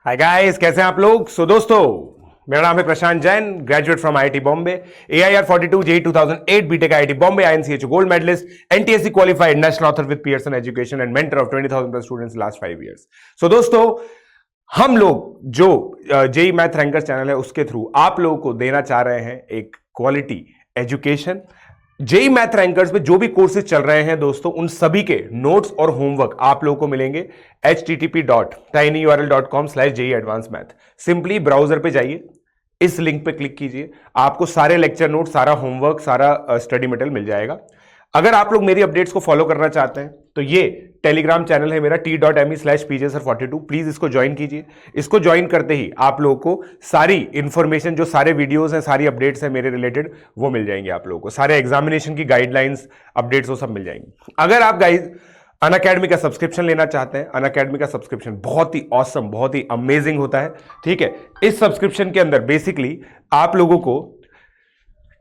Hi guys, कैसे हैं आप लोग। दोस्तों, मेरा नाम है Prashant Jain, graduate from IIT Bombay, AIR 42 JEE 2008 BTech IIT Bombay, INChO gold medalist, NTSC qualified, national author with Pearson Education and mentor of 20,000 plus students last 5 years. दोस्तों, हम लोग जो जेई मैथ रैंकर चैनल है उसके थ्रू आप लोगों को देना चाह रहे हैं एक quality education. JEE math rankers में जो भी कोर्सेज चल रहे हैं दोस्तों, उन सभी के नोट्स और होमवर्क आप लोगों को मिलेंगे http.tinyurl.com/JEAdvancedMath। सिंपली ब्राउजर पे जाइए, इस लिंक पे क्लिक कीजिए, आपको सारे लेक्चर नोट, सारा होमवर्क, सारा स्टडी मटेरियल मिल जाएगा। अगर आप लोग मेरी अपडेट्स को फॉलो करना चाहते हैं तो ये टेलीग्राम चैनल है मेरा t.me/pjsir42। प्लीज इसको ज्वाइन कीजिए। इसको ज्वाइन करते ही आप लोगों को सारी इंफॉर्मेशन, जो सारे वीडियोस हैं, सारी अपडेट्स हैं मेरे रिलेटेड, वो मिल जाएंगे आप लोगों को। सारे एग्जामिनेशन की गाइडलाइंस, अपडेट्स, वो सब मिल जाएंगी। अगर आप गाइज अनअकैडमी का सब्सक्रिप्शन लेना चाहते हैं, अनअकैडमी का सब्सक्रिप्शन बहुत ही ऑसम, बहुत ही अमेजिंग होता है। ठीक है, इस सब्सक्रिप्शन के अंदर बेसिकली आप लोगों को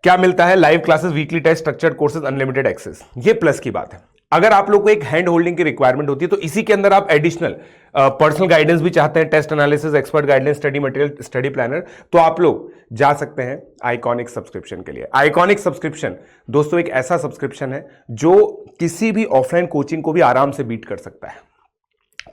क्या मिलता है? Live classes, weekly test, structured courses, unlimited access. ये प्लस की बात है। अगर आप लोग को एक हैंड होल्डिंग की रिक्वायरमेंट होती है तो इसी के अंदर आप एडिशनल पर्सनल गाइडेंस भी चाहते हैं, test analysis, expert guidance, study material, study planner, तो आप लोग जा सकते हैं आइकॉनिक सब्सक्रिप्शन के लिए। आइकॉनिक सब्सक्रिप्शन दोस्तों एक ऐसा सब्सक्रिप्शन है जो किसी भी ऑफलाइन कोचिंग को भी आराम से बीट कर सकता है,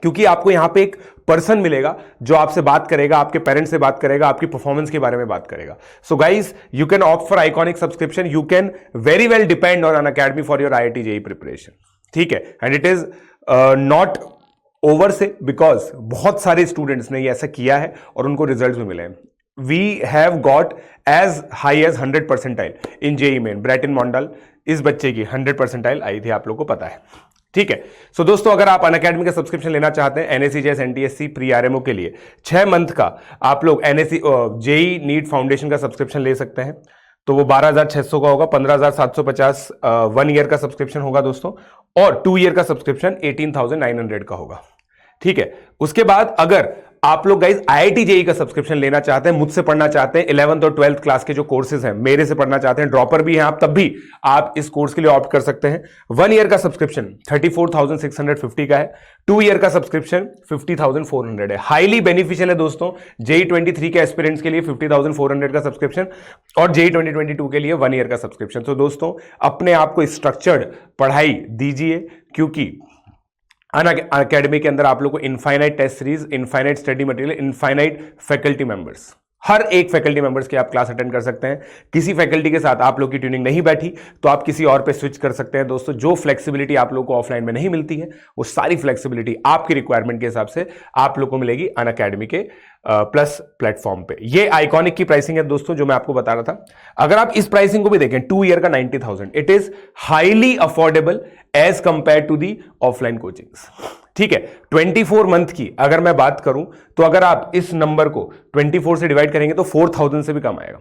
क्योंकि आपको यहां पे एक पर्सन मिलेगा जो आपसे बात करेगा, आपके पेरेंट्स से बात करेगा, आपकी परफॉर्मेंस के बारे में बात करेगा। So guys, you can opt for iconic subscription. You can very well depend on Unacademy for your IIT JEE preparation. ठीक है, and it is not over से, बिकॉज बहुत सारे स्टूडेंट्स ने ये ऐसा किया है और उनको रिजल्ट भी मिले हैं। We have got as high as 100 percentile in JEE Main. Bratan Mondal, इस बच्चे की 100 परसेंटाइल आई थी, आप लोग को पता है। ठीक है, सो दोस्तों, अगर आप अनअकैडमी का सब्सक्रिप्शन लेना चाहते हैं एनएससी जैसे एनटीएससी प्री आरएमओ के लिए 6 मंथ का, आप लोग एनएससी जेईई नीट फाउंडेशन का सब्सक्रिप्शन ले सकते हैं। तो वो 12,600 का होगा, 15,750 1 ईयर का सब्सक्रिप्शन होगा दोस्तों, और 2 ईयर का सब्सक्रिप्शन 18,900 का होगा। ठीक है, उसके बाद अगर आप लोग गाइज आईआईटी जेईई का सब्सक्रिप्शन लेना चाहते हैं, मुझसे पढ़ना चाहते हैं, 11th और 12th क्लास के जो कोर्सेज हैं मेरे से पढ़ना चाहते हैं, ड्रॉपर भी हैं आप, तब भी आप इस कोर्स के लिए ऑप्ट कर सकते हैं। 1 ईयर का सब्सक्रिप्शन 34,650 का है, 2 ईयर का सब्सक्रिप्शन 50,400 है। हाईली बेनिफिशियल है दोस्तों जेईई 23 के एस्पिरेंट्स के लिए 50,400 का सब्सक्रिप्शन, और जेईई 2022 के लिए 1 ईयर का सब्सक्रिप्शन। तो दोस्तों, अपने आप को स्ट्रक्चर्ड पढ़ाई दीजिए, क्योंकि अनअकैडमी के अंदर आप लोग को infinite test series, infinite study material, infinite faculty members, हर एक फैकल्टी मेंबर्स की आप क्लास अटेंड कर सकते हैं। किसी फैकल्टी के साथ आप लोग की ट्यूनिंग नहीं बैठी तो आप किसी और पे स्विच कर सकते हैं दोस्तों। जो फ्लेक्सिबिलिटी आप लोग को ऑफलाइन में नहीं मिलती है, वो सारी फ्लेक्सिबिलिटी आपकी रिक्वायरमेंट के हिसाब से आप लोग को मिलेगी अनअकैडमी के प्लस प्लेटफॉर्म पे। ये आइकॉनिक की प्राइसिंग है दोस्तों, जो मैं आपको बता रहा था। अगर आप इस प्राइसिंग को भी देखें, 2 ईयर का 90,000, it is highly affordable as compare to the offline coachings. ठीक है, 24 मंथ की अगर मैं बात करूं तो अगर आप इस नंबर को 24 से डिवाइड करेंगे तो 4,000 से भी कम आएगा।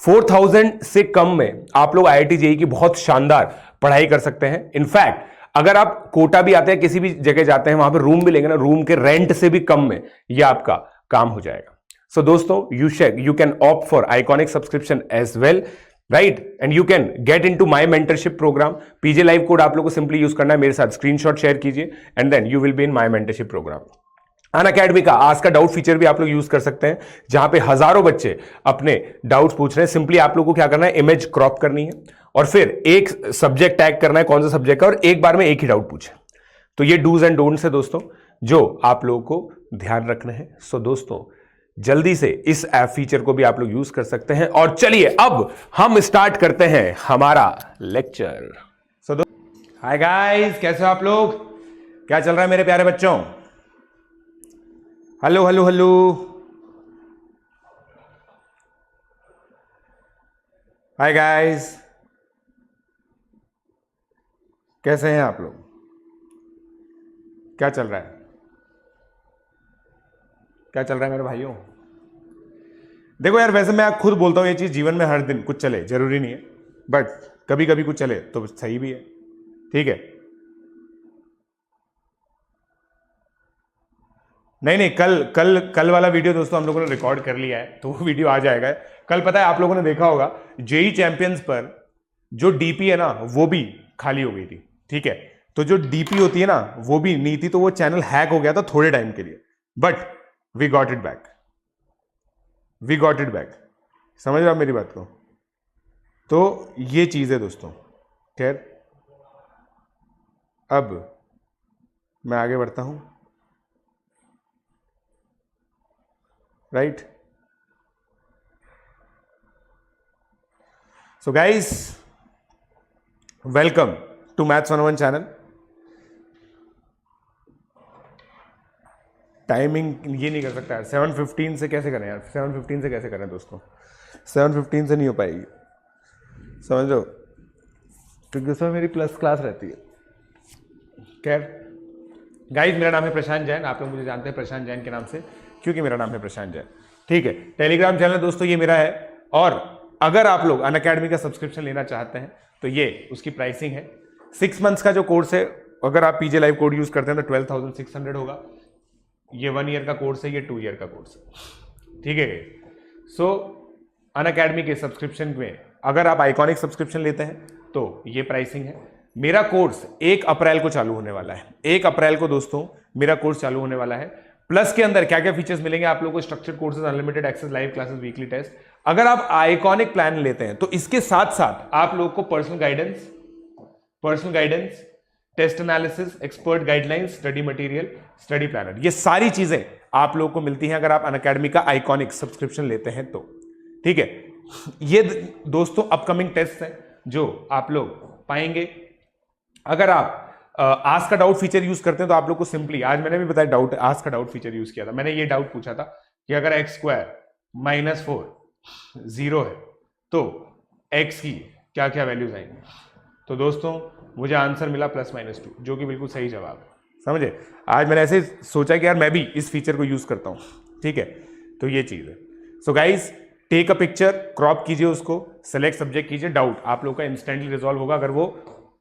4,000 से कम में आप लोग आईआईटी जेईई की बहुत शानदार पढ़ाई कर सकते हैं। इनफैक्ट अगर आप कोटा भी आते हैं, किसी भी जगह जाते हैं, वहां पर रूम भी लेंगे ना, रूम के रेंट से भी कम में यह आपका काम हो जाएगा। सो दोस्तों, you can opt for iconic subscription as well, right, and you can get into my mentorship programme. PJ live code आप लोग को सिंपली यूज करना है, मेरे साथ स्क्रीनशॉट शेयर कीजिए and then you will be in my mentorship programme. Unacademy का ask का डाउट फीचर भी आप लोग यूज कर सकते हैं, जहां पे हजारों बच्चे अपने डाउट्स पूछ रहे हैं। सिंपली आप लोगों को क्या करना है, इमेज क्रॉप करनी है और फिर एक सब्जेक्ट टैग करना है, कौन सा सब्जेक्ट का, और एक बार में एक ही डाउट पूछे। तो ये डूज एंड डोंट्स है दोस्तों, जो आप लोगों को ध्यान रखना है। सो दोस्तों, जल्दी से इस ऐप फीचर को भी आप लोग यूज कर सकते हैं। और चलिए अब हम स्टार्ट करते हैं हमारा लेक्चर। हाय गाइस, कैसे हो आप लोग? क्या चल रहा है मेरे प्यारे बच्चों? Hello hello hello. Hi guys, कैसे हैं आप लोग? क्या चल रहा है? क्या चल रहा है मेरे भाइयों? देखो यार, वैसे मैं खुद बोलता हूं ये चीज, जीवन में हर दिन कुछ चले जरूरी नहीं है, बट कभी कभी कुछ चले तो सही भी है। ठीक है, नहीं, कल वाला वीडियो दोस्तों हम लोगों ने रिकॉर्ड कर लिया है, तो वो वीडियो आ जाएगा। कल पता है आप लोगों ने देखा होगा, जेईई चैंपियंस पर जो डीपी है ना, वो भी खाली हो गई थी। ठीक है, तो जो डीपी होती है ना, वो भी नहीं थी, तो वो चैनल हैक हो गया था थोड़े टाइम के लिए, but we got it back, we got it back. समझ रहे हो आप मेरी बात को? तो ये चीज है दोस्तों। खैर, अब मैं आगे बढ़ता हूं, right? So guys, welcome to maths 101 channel. Timing ये नहीं कर सकता यार, 7:15 से कैसे करें यार? 7:15 से कैसे करें दोस्तों? 7:15 से नहीं हो पाएगी, समझ लो, क्योंकि उसमें मेरी प्लस क्लास रहती है। खैर गाइस, मेरा नाम है प्रशांत जैन। आप लोग मुझे जानते हैं प्रशांत जैन के नाम से, क्योंकि मेरा नाम है प्रशांत जैन। ठीक है, टेलीग्राम चैनल दोस्तों ये मेरा है। और अगर आप लोग अनअकैडमी का सब्सक्रिप्शन लेना चाहते हैं तो ये उसकी प्राइसिंग है। 6 मंथ्स का जो कोर्स है, अगर आप पीजे लाइव कोड यूज करते हैं तो 12,600 होगा। ये 1 ईयर का कोर्स है, ये 2 ईयर का कोर्स है। ठीक है, सो अनअकैडमी के सब्सक्रिप्शन में अगर आप आइकॉनिक सब्सक्रिप्शन लेते हैं तो ये प्राइसिंग है। मेरा कोर्स 1 अप्रैल को चालू होने वाला है। 1 अप्रैल को दोस्तों मेरा कोर्स चालू होने वाला है। प्लस के अंदर क्या क्या फीचर्स मिलेंगे आप लोगों को? Structured courses, unlimited access, live classes, weekly test. अगर आप आइकॉनिक प्लान लेते हैं तो इसके साथ साथ आप लोगों को personal guidance, test analysis, expert guidelines, study material, study planner, ये सारी चीजें आप लोगों को मिलती हैं अगर आप अनअकैडमी का आइकॉनिक सब्सक्रिप्शन लेते हैं तो। ठीक है, ये दोस्तों अपकमिंग टेस्ट हैं जो आप लोग पाएंगे। अगर आप आस्क का डाउट फीचर यूज करते हैं तो आप लोग को सिंपली, आज मैंने भी बताया डाउट, आस्क का डाउट फीचर यूज किया था। मैंने ये डाउट पूछा था कि अगर x² -4 0 है तो x की क्या क्या वैल्यूज आएंगी? तो दोस्तों मुझे आंसर मिला +-2, जो कि बिल्कुल सही जवाब है। समझे? आज मैंने ऐसे सोचा कि यार मैं भी इस फीचर को यूज करता हूं। ठीक है, तो ये चीज है। So guys, take a picture, crop कीजिए उसको, सेलेक्ट सब्जेक्ट कीजिए, डाउट आप लोग का इंस्टेंटली रिजॉल्व होगा अगर वो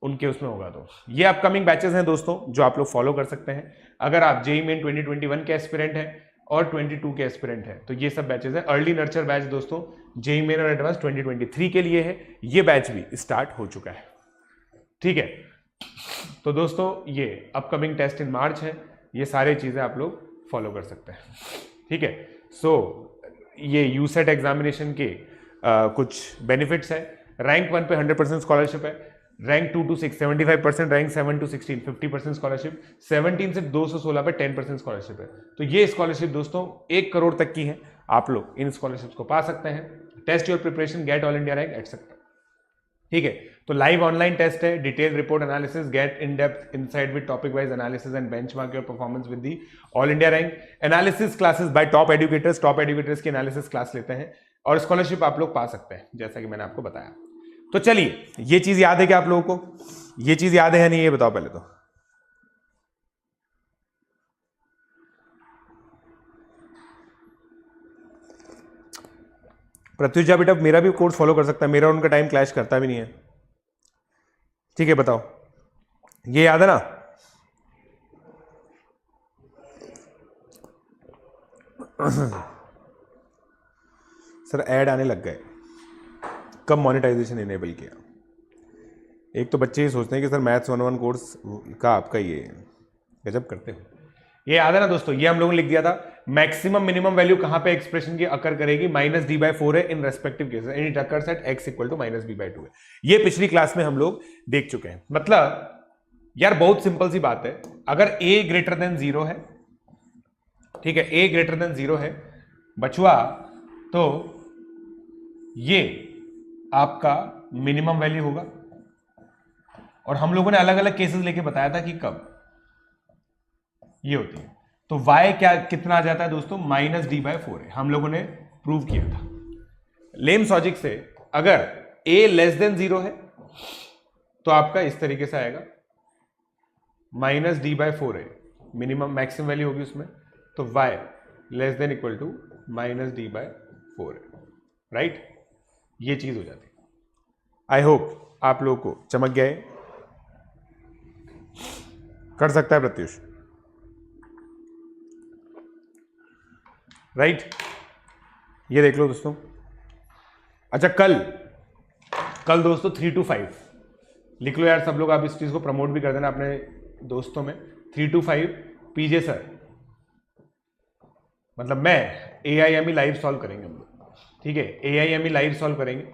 उनके उसमें होगा तो। ये अपकमिंग बैचेस हैं दोस्तों जो आप लोग फॉलो कर सकते हैं। अगर आप जेईई मेन 2021 के एस्पिरेंट हैं और 22 के एस्पिरेंट हैं तो ये सब बैचेस हैं। अर्ली नर्चर बैच दोस्तों जेईई मेन और एडवांस 2023 के लिए है। ये बैच भी स्टार्ट हो चुका है। ठीक है, तो दोस्तों ये अपकमिंग टेस्ट इन मार्च है। ये सारी चीजें आप लोग फॉलो कर सकते हैं। ठीक है, सो ये यूसेट एग्जामिनेशन के कुछ बेनिफिट्स है। रैंक 1 पे 100% स्कॉलरशिप है। Rank 2 to 6 75%, rank 7 to 16 50% scholarship, 17 से 216 पे 10% स्कॉलरशिप है। तो ये स्कॉलरशिप दोस्तों 1 करोड़ तक की है। आप लोग इन स्कॉलरशिप्स को पा सकते हैं। Test your preparation, get all India rank etcetera. ठीक है, तो लाइव ऑनलाइन टेस्ट है, detail report analysis, get in depth insight with topic wise analysis and benchmark your performance with the all India rank. Analysis classes by top educators की analysis class लेते हैं और scholarship आप लोग पा सकते हैं, जैसा कि मैंने आपको बताया। तो चलिए, ये चीज याद है क्या आप लोगों को? ये चीज याद है या नहीं, ये बताओ पहले तो। प्रत्युषा बेटा मेरा भी कोर्स फॉलो कर सकता है, मेरा उनका टाइम क्लैश करता भी नहीं है। ठीक है, बताओ, ये याद है ना? सर ऐड आने लग गए, कब मोनेटाइजेशन इनेबल किया? एक तो बच्चे ये सोचते हैं कि सर मैथ्स 101 कोर्स का आपका ये गजब करते हो। ये याद है ना दोस्तों? ये हम लोगों ने लिख दिया था, मैक्सिमम मिनिमम वैल्यू कहां पे एक्सप्रेशन की अकर करेगी? -d/4 है in respective cases and it occurs at x = -b/2 है। ये पिछली क्लास में हम लोग देख चुके हैं। मतलब यार बहुत सिंपल सी बात है, अगर a > 0 है, ठीक है, a > 0 है बचुआ, तो ये आपका मिनिमम वैल्यू होगा। और हम लोगों ने अलग अलग केसेस लेके बताया था कि कब ये होती है। तो y क्या कितना आ जाता है दोस्तों? -d/4 है, हम लोगों ने प्रूव किया था लेम्स लॉजिक से। अगर a < 0 है तो आपका इस तरीके से आएगा, -d/4 है, मिनिमम मैक्सिमम वैल्यू होगी उसमें, तो y < -d/4 है, राइट? ये चीज हो जाती है। आई होप आप लोगों को चमक गया है। कर सकता है प्रत्युष, राइट? ये देख लो दोस्तों। अच्छा, कल दोस्तों 3 to 5 लिख लो यार सब लोग, आप इस चीज को प्रमोट भी कर देना अपने दोस्तों में। 3 to 5 पीजे सर मतलब मैं AIME लाइव सॉल्व करेंगे हम लोग, ठीक है, AIME लाइव सॉल्व करेंगे,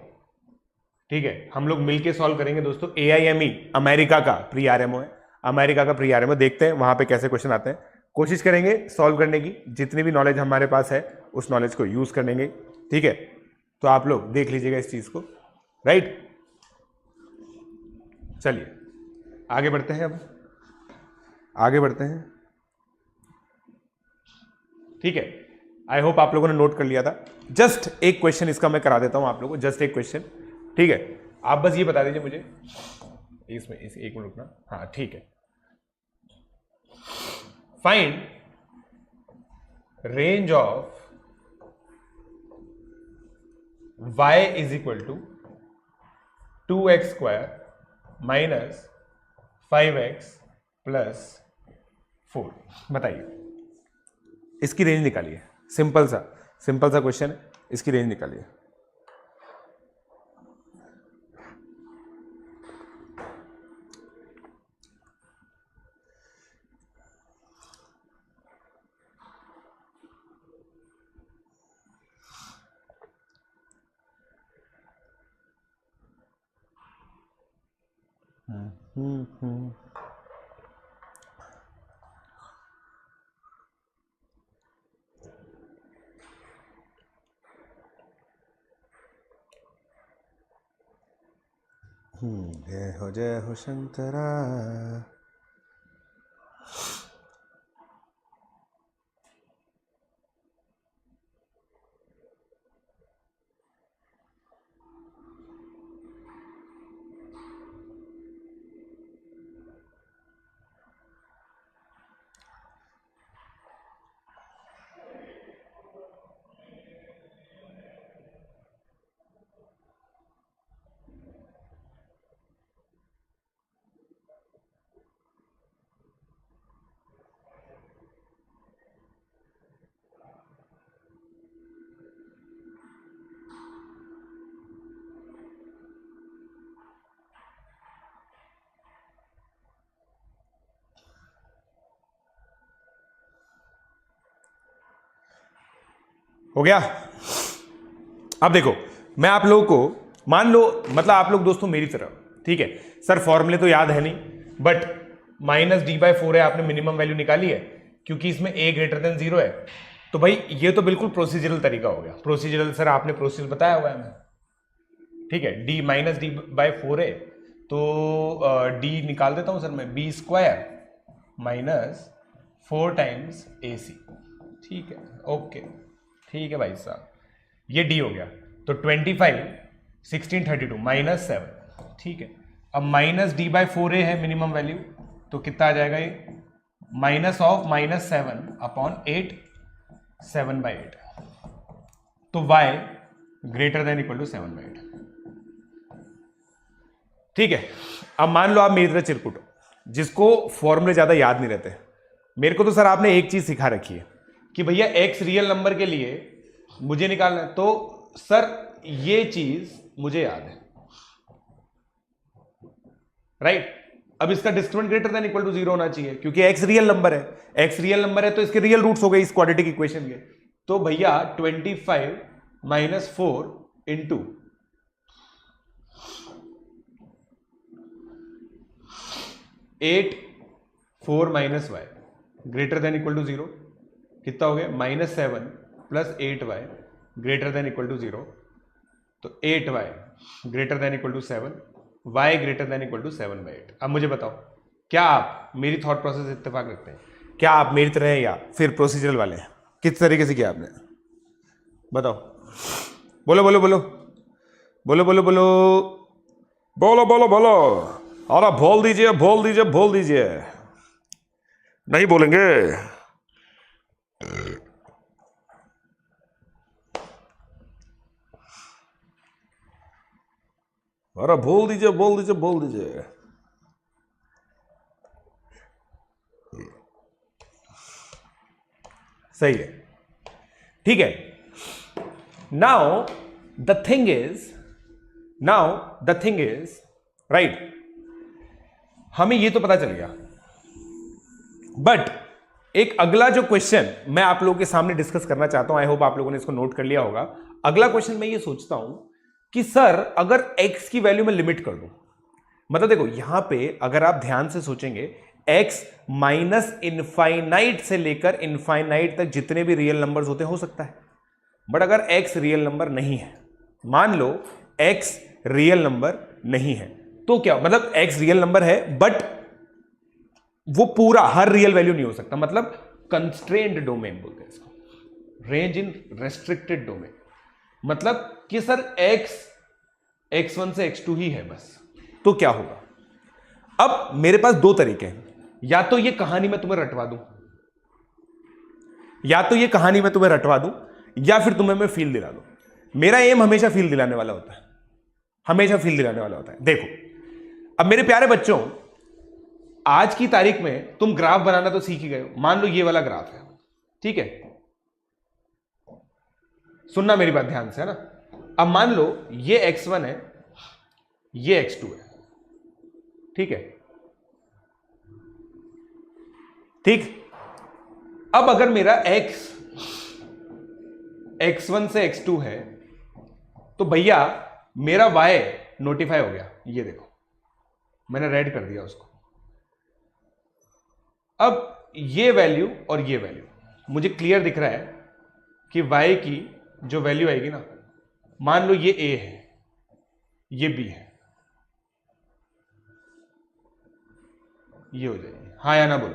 ठीक है, हम लोग मिलके सॉल्व करेंगे दोस्तों। AIME अमेरिका का प्री आरएमओ है, अमेरिका का प्री आरएमओ, देखते हैं वहां पे कैसे क्वेश्चन आते हैं, कोशिश करेंगे सॉल्व करने की, जितनी भी नॉलेज हमारे पास है उस नॉलेज को यूज करेंगे, ठीक है। तो आप लोग देख लीजिएगा इस चीज को, राइट। चलिए आगे बढ़ते हैं, अब आगे बढ़ते हैं, ठीक है। आई होप आप लोगों ने नोट कर लिया था। जस्ट एक क्वेश्चन इसका मैं करा देता हूं आप लोगों को, जस्ट एक क्वेश्चन, ठीक है। आप बस ये बता दीजिए मुझे इसमें, इस एक मिनट रुकना, हाँ ठीक है। Find range of y is equal to 2x square minus 5x plus 4। बताइए, इसकी रेंज निकालिए, सिंपल सा क्वेश्चन है, इसकी रेंज निकालिए। जय हो शंकरा। हो गया। अब देखो, मैं आप लोगों को मान लो, मतलब आप लोग दोस्तों मेरी तरह, ठीक है सर, फॉर्मूले तो याद है नहीं, बट -d/4 है, आपने मिनिमम वैल्यू निकाली है, क्योंकि इसमें a > 0 है। तो भाई ये तो बिल्कुल प्रोसीजरल तरीका हो गया। प्रोसीजरल सर आपने प्रोसीजर बताया हुआ है हमें, ठीक है। d-d/4 है, तो d निकाल देता हूं सर मैं, b square minus 4 times AC, ठीक है, ओके, ठीक है भाई साहब, ये d हो गया। तो 25 1632 -7, ठीक है। अब -d/4a है मिनिमम वैल्यू, तो कितना आ जाएगा ये, -7 अपॉन 8, 7/8। तो y > 7/8, ठीक है। अब मान लो आप मेरी तरह चिरकुट हो, जिसको फॉर्मूले ज्यादा याद नहीं रहते। मेरे को तो सर आपने एक चीज सिखा रखी है कि भैया x रियल नंबर के लिए मुझे निकालना है, तो सर ये चीज मुझे याद है, राइट। अब इसका डिस्क्रिमिनेंट > 0 होना चाहिए, क्योंकि x रियल नंबर है, x रियल नंबर है तो इसके रियल रूट्स हो गए इस क्वाड्रेटिक इक्वेशन के। तो भैया 25 - 4 इंटू 8 4 - y > 0, कितना हो गया, -7 + 8y > 0। तो 8y > 7, y > 7/8। अब मुझे बताओ, क्या आप मेरी थॉट प्रोसेस इत्तेफाक रखते हैं? क्या आप मेरी तरह हैं या फिर प्रोसीजरल वाले हैं? किस तरीके से किया आपने, बताओ, बोलो बोलो बोलो बोलो बोलो बोलो बोलो बोलो बोलो, अरे बोल दीजिए बोल दीजिए बोल दीजिए, नहीं बोलेंगे? अरे बोल दीजिए बोल दीजिए बोल दीजिए। सही है, ठीक है। Now the thing is right, हमें ये तो पता चल गया, बट एक अगला जो क्वेश्चन मैं आप लोगों के सामने डिस्कस करना चाहता हूं, आई होप आप लोगों ने इसको नोट कर लिया होगा। अगला क्वेश्चन मैं ये सोचता हूं कि सर अगर x की वैल्यू में लिमिट कर दूं, मतलब देखो यहां पे अगर आप ध्यान से सोचेंगे, x माइनस इनफाइनाइट से लेकर इनफाइनाइट तक जितने भी रियल नंबर्स होते हो सकता है, बट अगर x रियल नंबर नहीं है, मान लो x रियल नंबर नहीं है, तो क्या मतलब x रियल नंबर है बट वो पूरा हर रियल वैल्यू नहीं हो सकता, मतलब कंस्ट्रेंड डोमेन बोलते हैं इसको, रेंज इन रेस्ट्रिक्टेड डोमेन, मतलब कि सर x1 से x2 ही है बस, तो क्या होगा? अब मेरे पास दो तरीके हैं, या तो ये कहानी मैं तुम्हें रटवा दूं, या फिर तुम्हें मैं फील दिला दूं। मेरा एम हमेशा फील दिलाने वाला होता है, हमेशा फील दिलाने वाला होता है। देखो अब मेरे प्यारे बच्चों, आज की तारीख में तुम ग्राफ बनाना तो सीख ही गए हो। मान लो ये वाला ग्राफ है, ठीक है, सुनना मेरी बात ध्यान से, है ना। अब मान लो ये x1 है, ये x2 है, ठीक है, ठीक। अब अगर मेरा x1 से x2 है, तो भैया मेरा y नोटिफाई हो गया, ये देखो मैंने रेड कर दिया उसको। अब ये वैल्यू और ये वैल्यू मुझे क्लियर दिख रहा है कि y की जो वैल्यू आएगी ना, मान लो ये a है, ये b है, ये हो जाएगी, हाँ या ना बोलो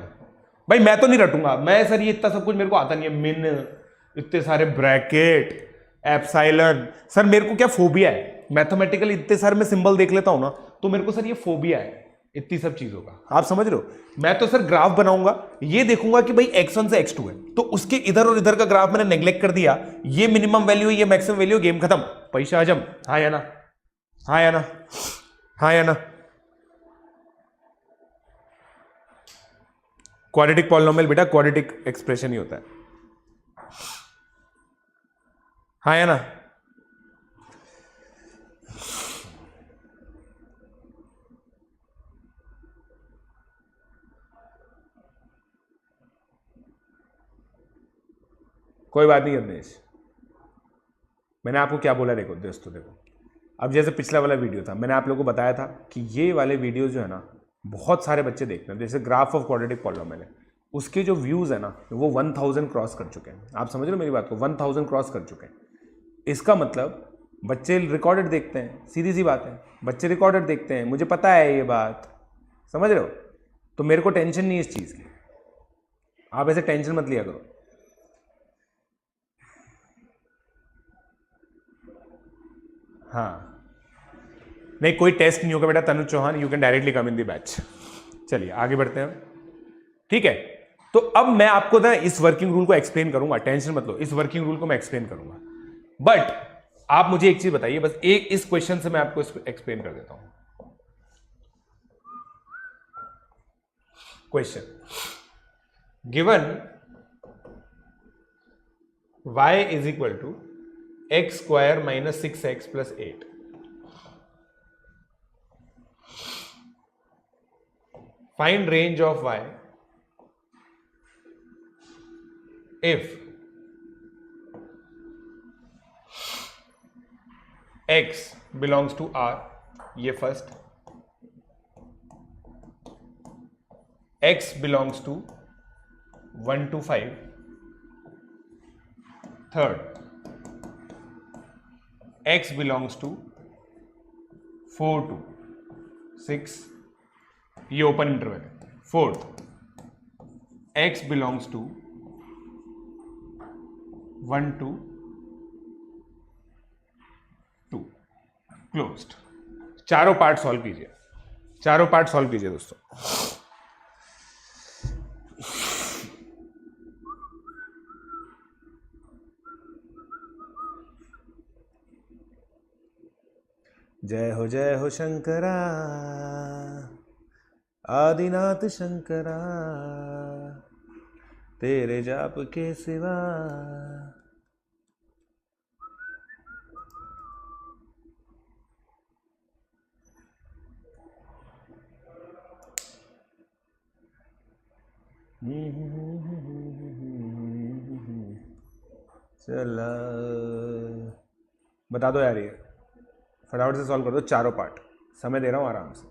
भाई। मैं तो नहीं रटूंगा, मैं सर ये इतना सब कुछ मेरे को आता नहीं है, मिन, इतने सारे ब्रैकेट, एप्साइलन, सर मेरे को क्या फोबिया है, मैथमेटिकली इतने सारे मैं सिंबल देख लेता हूं ना, तो मेरे को सर ये फोबिया है इतनी सब चीजों का, आप समझ रहे हो। मैं तो सर ग्राफ बनाऊंगा, ये देखूंगा कि भाई x1 से x2 है, तो उसके इधर और इधर का ग्राफ मैंने नेग्लेक्ट कर दिया, ये मिनिमम वैल्यू, ये मैक्सिमम वैल्यू, गेम खत्म, पैसा हजम, हाँ या ना, हाँ या ना, हाँ या ना। क्वाड्रेटिक पॉलिनोमियल बेटा क्वाड्रेटिक एक्सप्रेशन ही होता है, हाँ या ना। कोई बात नहीं अवधेश, मैंने आपको क्या बोला, देखो दोस्तों देखो, अब जैसे पिछला वाला वीडियो था, मैंने आप लोगों को बताया था कि ये वाले वीडियो जो है ना बहुत सारे बच्चे देखते हैं, जैसे ग्राफ ऑफ क्वाड्रेटिक पॉलिनोमियल है, उसके जो व्यूज है ना वो 1000 क्रॉस कर चुके हैं, आप समझ रहे हो मेरी बात को, 1000 क्रॉस कर चुके हैं। इसका मतलब बच्चे रिकॉर्डेड देखते हैं, सीधी सी बात है, बच्चे रिकॉर्डेड देखते हैं, मुझे पता है ये बात, समझ रहे हो। तो मेरे को टेंशन नहीं है इस चीज़ की, आप ऐसे टेंशन मत लिया करो। हाँ नहीं, कोई टेस्ट नहीं होगा बेटा Tanuj Chauhan, you can directly come in the batch. चलिए आगे बढ़ते हैं, ठीक है। तो अब मैं आपको ना इस वर्किंग रूल को एक्सप्लेन करूंगा, टेंशन मत लो, इस वर्किंग रूल को मैं एक्सप्लेन करूंगा, बट आप मुझे एक चीज बताइए, बस एक इस क्वेश्चन से मैं आपको एक्सप्लेन कर देता हूं। Question given y is equal to x square minus 6x plus 8, find range of y if x belongs to R, ये first, x belongs to 1 to 5, third x belongs to 4 to 6, ये open interval है, fourth x belongs to 1 to 2, closed. चारों part solve कीजिए, चारों part solve कीजिए दोस्तों। जय हो शंकरा, आदिनाथ शंकरा, तेरे जाप के सिवा। चला, बता दो यार, ये फटाफट से सॉल्व कर दो चारों पार्ट, समय दे रहा हूँ आराम से।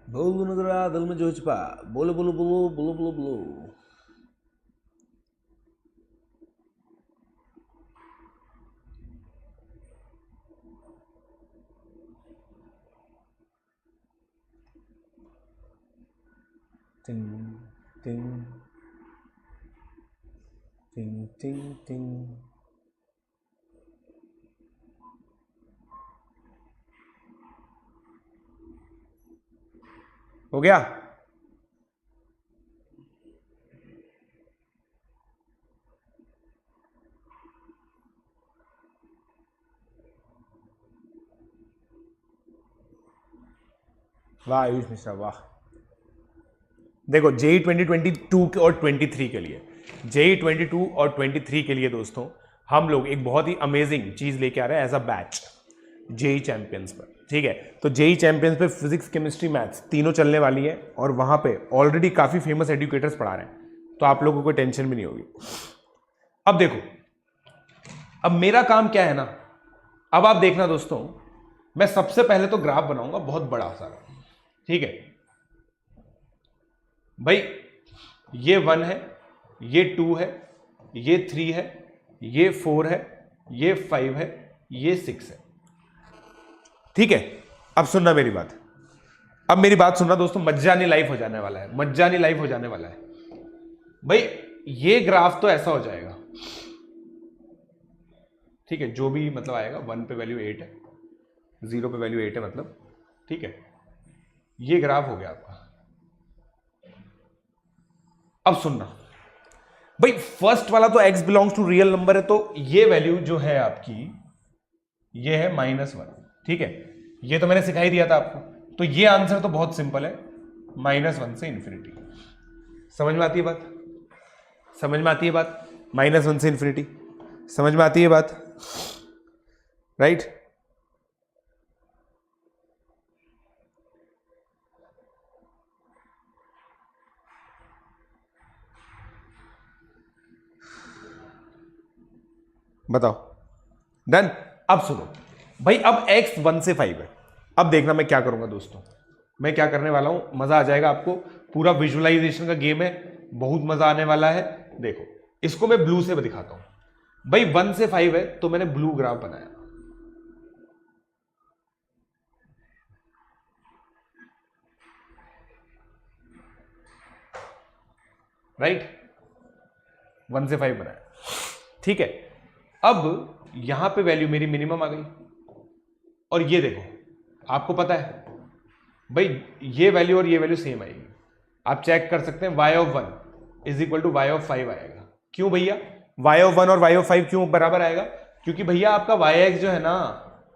बोलो नगरा दिल में जो छुपा, बोलो बोलो बोलो बोलो बोलो बोलो। टिंग टिंग टिंग टिंग टिंग। हो गया? वाह आयुष मिश्रा वाह। देखो जेई 2022 और 23 के लिए, जेई 22 और 23 के लिए दोस्तों हम लोग एक बहुत ही अमेजिंग चीज लेके आ रहे हैं as a batch JEE champions पर। ठीक है, तो जेई चैंपियंस पे फिजिक्स केमिस्ट्री मैथ्स तीनों चलने वाली है और वहां पे ऑलरेडी काफी फेमस एडुकेटर्स पढ़ा रहे हैं, तो आप लोगों को टेंशन भी नहीं होगी। अब देखो, अब मेरा काम क्या है ना, अब आप देखना दोस्तों, मैं सबसे पहले तो ग्राफ बनाऊंगा बहुत बड़ा सारा। ठीक है भाई, ये 1 है, ये 2 है, ये 3 है, ये 4 है, ये 5 है, ये 6 है। ठीक है, अब सुनना मेरी बात, अब मेरी बात सुनना दोस्तों, मज्जानी लाइफ हो जाने वाला है, मज्जानी लाइफ हो जाने वाला है भाई। ये ग्राफ तो ऐसा हो जाएगा, ठीक है, जो भी मतलब आएगा, 1 पे वैल्यू 8 है, 0 पे वैल्यू 8 है मतलब, ठीक है, ये ग्राफ हो गया आपका। अब सुनना भाई, फर्स्ट वाला तो x belongs to real number है, तो ये वैल्यू जो है आपकी, ये है -1। ठीक है, ये तो मैंने सिखाई दिया था आपको, तो ये आंसर तो बहुत सिंपल है, -1 से इंफिनिटी। समझ में आती है बात? समझ में आती है बात? -1 से इंफिनिटी समझ में आती है बात? राइट? बताओ, डन? अब सुनो भाई, अब x 1 से 5 है। अब देखना मैं क्या करूंगा दोस्तों, मैं क्या करने वाला हूं, मजा आ जाएगा आपको, पूरा विजुअलाइजेशन का गेम है, बहुत मजा आने वाला है। देखो, इसको मैं ब्लू से दिखाता हूं भाई, 1 से 5 है तो मैंने ब्लू ग्राफ बनाया, राइट? 1 से 5 बनाया, ठीक है। अब यहां पे वैल्यू मेरी मिनिमम आ गई, और ये देखो, आपको पता है भाई, ये वैल्यू और ये वैल्यू सेम आएगी। आप चेक कर सकते हैं, y of 1 is equal to y of 5 आएगा। क्यों भैया y ऑफ 1 और y ऑफ 5 क्यों बराबर आएगा? क्योंकि भैया आपका yx जो है ना,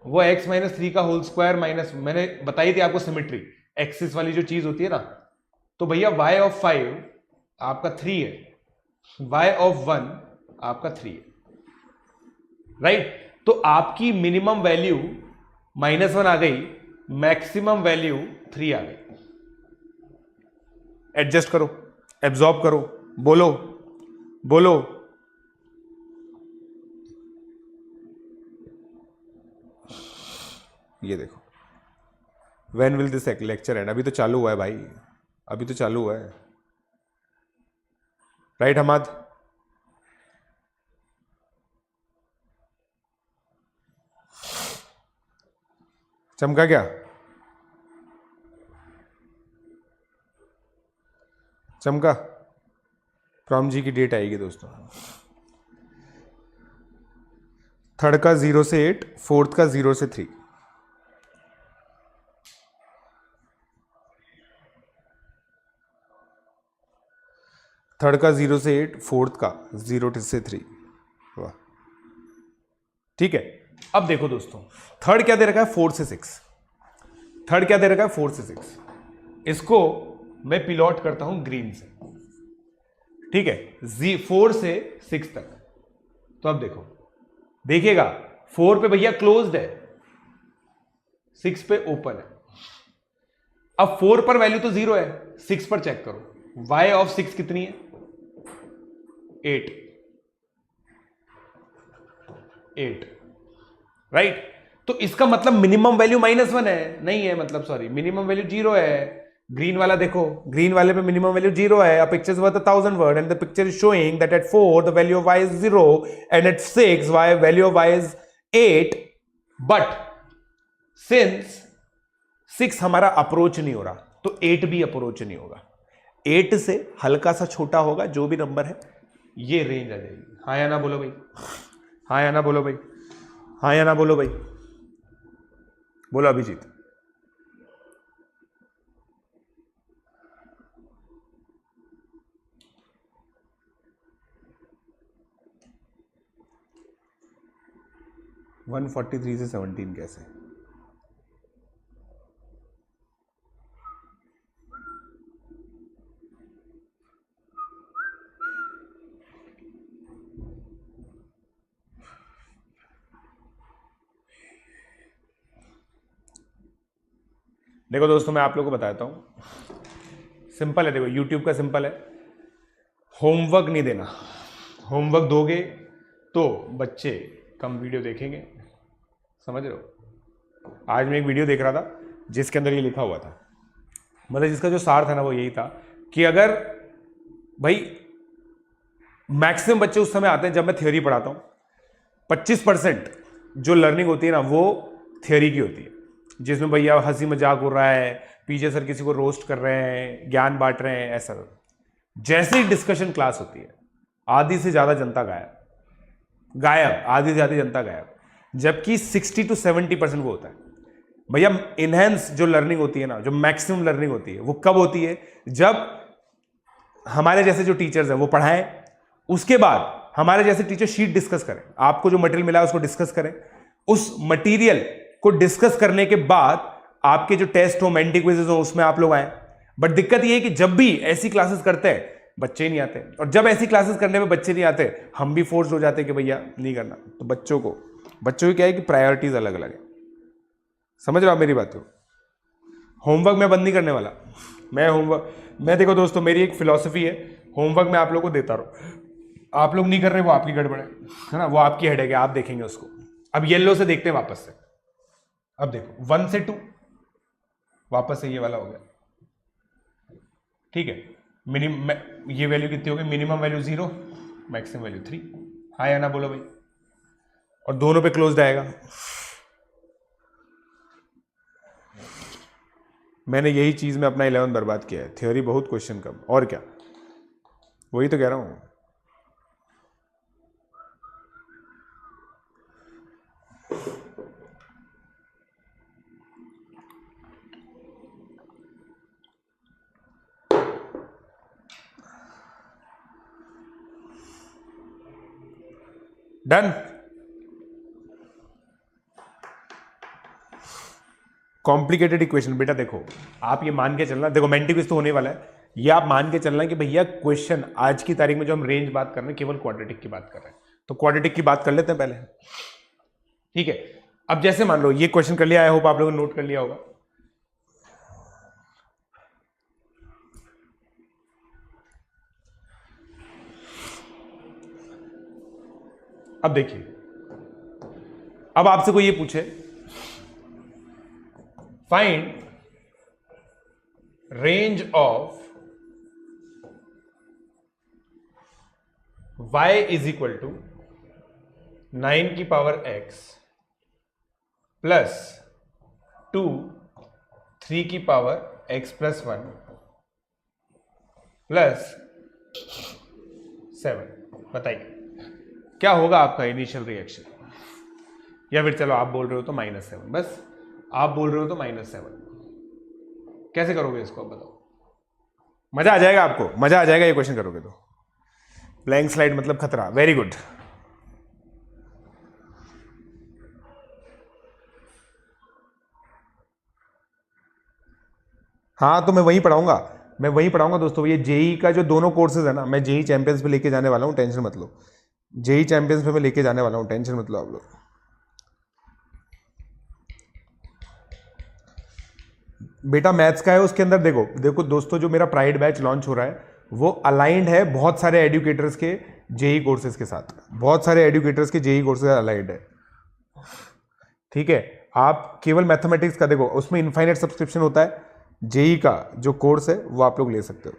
वो x माइनस 3 का होल स्क्वायर माइनस, मैंने बताई थी आपको सिमेट्री, एक्सिस वाली जो चीज होती है ना, तो भैया y ऑफ 5 आपका 3 है, y ऑफ 1 आपका 3 है, राइट? तो आपकी मिनिमम वैल्यू -1 आ गई, मैक्सिमम वैल्यू 3 आ गई। एडजस्ट करो, एब्जॉर्ब करो, बोलो बोलो। ये देखो, when will this lecture and? अभी तो चालू हुआ है भाई, अभी तो चालू हुआ है, राइट हमाद? चमका क्या? चमका? प्रॉम जी की डेट आएगी दोस्तों, 3rd का 0 से 8, 4th का 0 से 3, थर्ड का 0 से 8, फोर्थ का 0 से 3। वाह, ठीक है। अब देखो दोस्तों, थर्ड क्या दे रखा है, 4 से 6। थर्ड क्या दे रखा है, 4 से 6। इसको मैं पिलॉट करता हूं ग्रीन से, ठीक है, 4 से 6 तक। तो अब देखो, देखिएगा 4 पे भैया क्लोज्ड है, 6 पे ओपन है। अब 4 पर वैल्यू तो 0 है, 6 पर चेक करो, y ऑफ 6 कितनी है, 8। राइट, तो इसका मतलब मिनिमम वैल्यू -1 है, नहीं है, मतलब सॉरी, मिनिमम वैल्यू 0 है। ग्रीन वाला देखो, ग्रीन वाले पे मिनिमम वैल्यू 0 है। A picture is worth 1,000 words and the picture is showing that at 4 the value of y is 0 and at 6 value of y is 8, but since 6 हमारा approach नहीं हो रहा तो 8 भी अप्रोच नहीं होगा। 8 से हल्का सा छोटा होगा जो भी नंबर है, ये रेंज आ जाएगी। हाँ या ना बोलो भाई, हाँ या ना बोलो भाई, हाँ या ना बोलो भाई, बोलो अभिजीत। वन 143 से 17 कैसे? देखो दोस्तों, मैं आप लोगों को बताता हूं, सिंपल है। देखो YouTube का सिंपल है, होमवर्क नहीं देना। होमवर्क दोगे तो बच्चे कम वीडियो देखेंगे, समझ रहे हो। आज मैं एक वीडियो देख रहा था जिसके अंदर ये लिखा हुआ था, मतलब जिसका जो सार था ना वो यही था कि अगर भाई मैक्सिमम बच्चे उस समय आते हैं जब मैं थ्योरी पढ़ाता हूँ, 25% जो लर्निंग होती है ना वो थ्योरी की होती है, जिसमें भैया हंसी मजाक हो रहा है, पीछे सर किसी को रोस्ट कर रहे हैं, ज्ञान बांट रहे हैं, ऐसा। जैसे ही डिस्कशन क्लास होती है, आधी से ज्यादा जनता गायब, आधी से ज्यादा जनता गायब, जबकि 60 to 70% वो होता है। भैया इनहेंस जो लर्निंग होती है ना, जो मैक्सिमम लर्निंग होती है, वो कब होती है, जब हमारे जैसे जो टीचर्स हैं वो पढ़ाएं, उसके बाद हमारे जैसे टीचर शीट डिस्कस करें, आपको जो मटेरियल मिला है उसको डिस्कस करें, उस मटेरियल को डिस्कस करने के बाद आपके जो टेस्ट हो, मेंटी क्विज़ेस हो, उसमें आप लोग आए। बट दिक्कत ये है कि जब भी ऐसी क्लासेस करते हैं बच्चे ही नहीं आते, और जब ऐसी क्लासेस करने में बच्चे नहीं आते, हम भी फोर्स हो जाते हैं कि भैया नहीं करना। तो बच्चों की क्या है कि प्रायोरिटीज अलग अलग है, समझ रहे हो आप मेरी बात को। होमवर्क मैं बंद नहीं करने वाला, मैं देखो दोस्तों, मेरी एक फिलॉसफी है, होमवर्क मैं आप लोगों को देता रहूं, आप लोग नहीं कर रहे वो आपकी गड़बड़ है ना, वो आपकी हेडेक है, आप देखेंगे उसको। अब येलो से देखते हैं वापस से, अब देखो 1 से 2 वापस से ये वाला हो गया, ठीक है। ये वैल्यू कितनी होगी, मिनिमम वैल्यू 0, मैक्सिमम वैल्यू 3। हाँ या ना बोलो भाई, और दोनों पे क्लोज्ड आएगा। मैंने यही चीज में अपना 11 बर्बाद किया है, थ्योरी बहुत, क्वेश्चन कम, और क्या, वही तो कह रहा हूं। डन। कॉम्प्लिकेटेड इक्वेशन, बेटा देखो आप ये मान के चलना, देखो मेंटी क्विज तो होने वाला है, ये आप मान के चलना कि भैया क्वेश्चन आज की तारीख में जो हम रेंज बात कर रहे हैं केवल क्वाड्रेटिक की बात कर रहे हैं, तो क्वाड्रेटिक की बात कर लेते हैं पहले, ठीक है। अब जैसे मान लो ये क्वेश्चन कर लिया, आई होप आप लोगों ने नोट कर लिया होगा। अब देखिए, अब आपसे कोई ये पूछे find range of y is equal to 9 की पावर x प्लस 2 3 की पावर x प्लस 1 प्लस 7, बताइए क्या होगा आपका इनिशियल रिएक्शन। या फिर चलो आप बोल रहे हो तो -7, बस आप बोल रहे हो तो -7, कैसे करोगे इसको, आप बताओ। मजा आ जाएगा आपको, मजा आ जाएगा ये क्वेश्चन करोगे तो। ब्लैंक स्लाइड मतलब खतरा, वेरी गुड। हाँ तो मैं वहीं पढ़ाऊंगा दोस्तों। ये जेई का जो दोनों कोर्सेज है ना, मैं जेई चैंपियंस पे लेके जाने वाला हूँ, टेंशन मत लो। जेई चैंपियंस पे मैं लेके जाने वाला हूँ, टेंशन मत लो आप लोग। बेटा मैथ्स का है उसके अंदर, देखो देखो दोस्तों, जो मेरा प्राइड बैच लॉन्च हो रहा है वो अलाइंड है बहुत सारे एडुकेटर्स के जेई कोर्सेज के साथ, बहुत सारे एडुकेटर्स के जेई कोर्सेज अलाइंड है, ठीक है। आप केवल मैथमेटिक्स का देखो, उसमें इनफाइनाइट सब्सक्रिप्शन होता है, जेई का जो कोर्स है वो आप लोग ले सकते हो।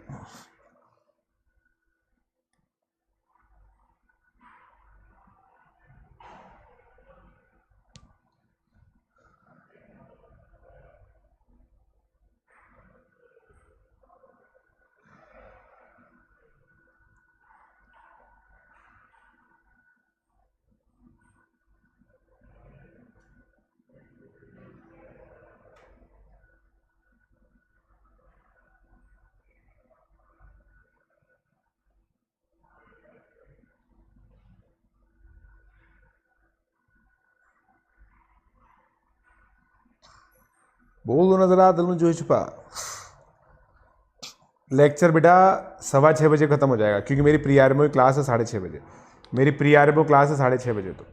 बोल दो ना जरा दिल में जो छुपा। लेक्चर बेटा 6:15 खत्म हो जाएगा, क्योंकि मेरी प्री आरएमओ की क्लास है 6:30 मेरी प्री आरएमओ क्लास है 6:30 तो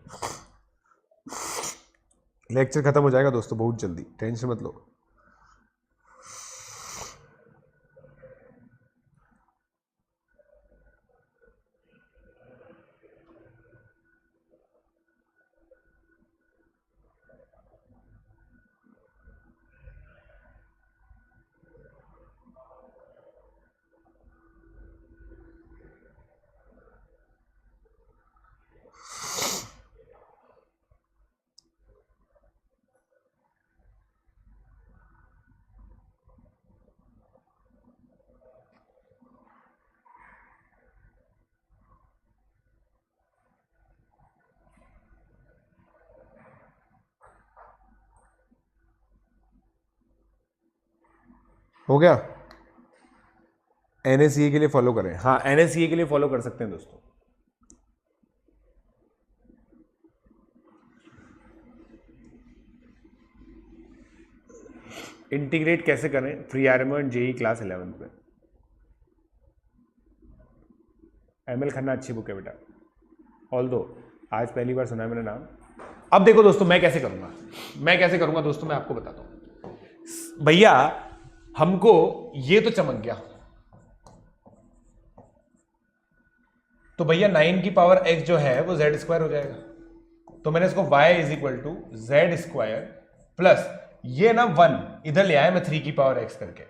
लेक्चर खत्म हो जाएगा दोस्तों बहुत जल्दी, टेंशन मत लो। हो गया। एनएससीए के लिए फॉलो करें, हाँ एनएससीए के लिए फॉलो कर सकते हैं दोस्तों। इंटीग्रेट कैसे करें pre RMO and JEE class 11th में। एमएल खन्ना अच्छी बुक है बेटा, ऑल दो आज पहली बार सुना है मैंने नाम। अब देखो दोस्तों मैं कैसे करूंगा दोस्तों, मैं आपको बताता हूं। भैया हमको ये तो चमक गया, तो भैया 9 की पावर x जो है वो z स्क्वायर हो जाएगा, तो मैंने इसको y is equal to z square plus ये ना 1 इधर ले आया मैं 3 की पावर x करके,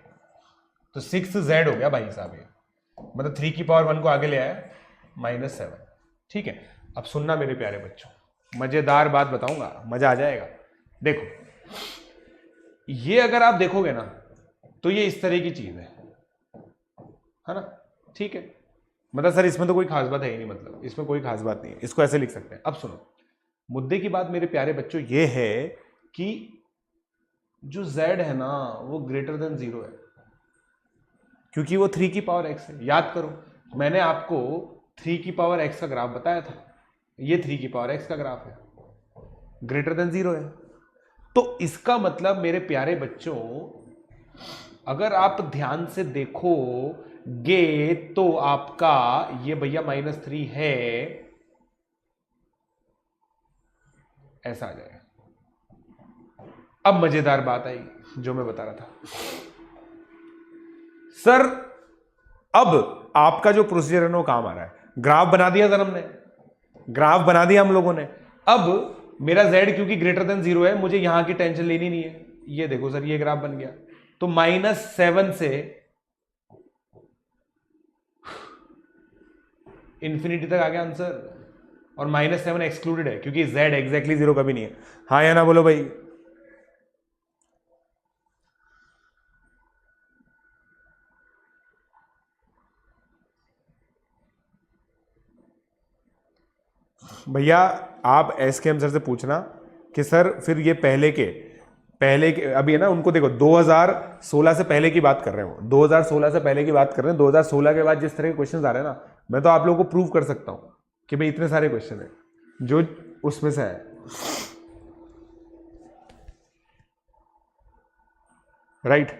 तो 6z हो गया भाई साहब, ये मतलब 3 की पावर 1 को आगे ले आया -7, ठीक है। अब सुनना मेरे प्यारे बच्चों, मजेदार बात बताऊंगा, मजा आ जाएगा। देखो ये अगर आप देखोगे ना तो ये इस तरह की चीज है ना, ठीक है। मतलब सर इसमें तो कोई खास बात है ही नहीं, मतलब इसमें कोई खास बात नहीं है, इसको ऐसे लिख सकते हैं। अब सुनो मुद्दे की बात मेरे प्यारे बच्चों ये है कि जो z है ना वो ग्रेटर देन 0 है, क्योंकि वो 3 की पावर x है। याद करो मैंने आपको 3 की पावर x का ग्राफ बताया था, ये 3 की पावर x का ग्राफ है, ग्रेटर देन 0 है। तो इसका मतलब मेरे प्यारे बच्चों अगर आप ध्यान से देखोगे तो आपका ये भैया -3 है, ऐसा आ जाएगा। अब मजेदार बात आई जो मैं बता रहा था, सर अब आपका जो प्रोसीजर है ना वो काम आ रहा है। ग्राफ बना दिया सर हमने, ग्राफ बना दिया हम लोगों ने। अब मेरा z क्योंकि ग्रेटर देन 0 है, मुझे यहां की टेंशन लेनी नहीं है। ये देखो सर ये ग्राफ बन गया, तो -7 से इंफिनिटी तक आ गया आंसर, और -7 एक्सक्लूडेड है क्योंकि z एग्जैक्टली 0 कभी नहीं है। हाँ या ना बोलो भाई। भैया आप एसकेएम सर से पूछना कि सर फिर ये पहले के अभी है ना, उनको देखो 2016 से पहले की बात कर रहे हो, 2016 से पहले की बात कर रहे हैं। 2016 के बाद जिस तरह के क्वेश्चंस आ रहे हैं ना मैं तो आप लोगों को प्रूव कर सकता हूं कि भाई इतने सारे क्वेश्चन है जो उसमें से है, right.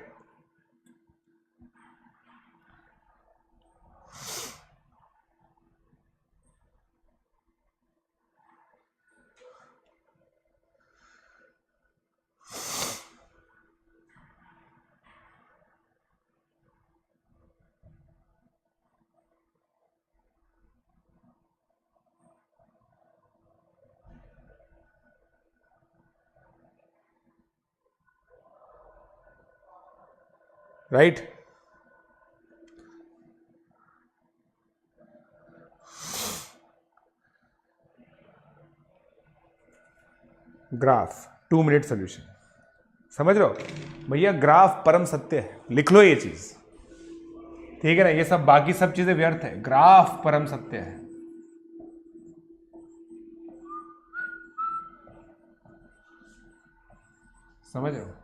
Right, graph 2 minute solution, समझ रहे हो भैया, ग्राफ परम सत्य है, लिख लो ये चीज, ठीक है ना। ये सब बाकी सब चीजें व्यर्थ है, ग्राफ परम सत्य है। समझ रहे हो?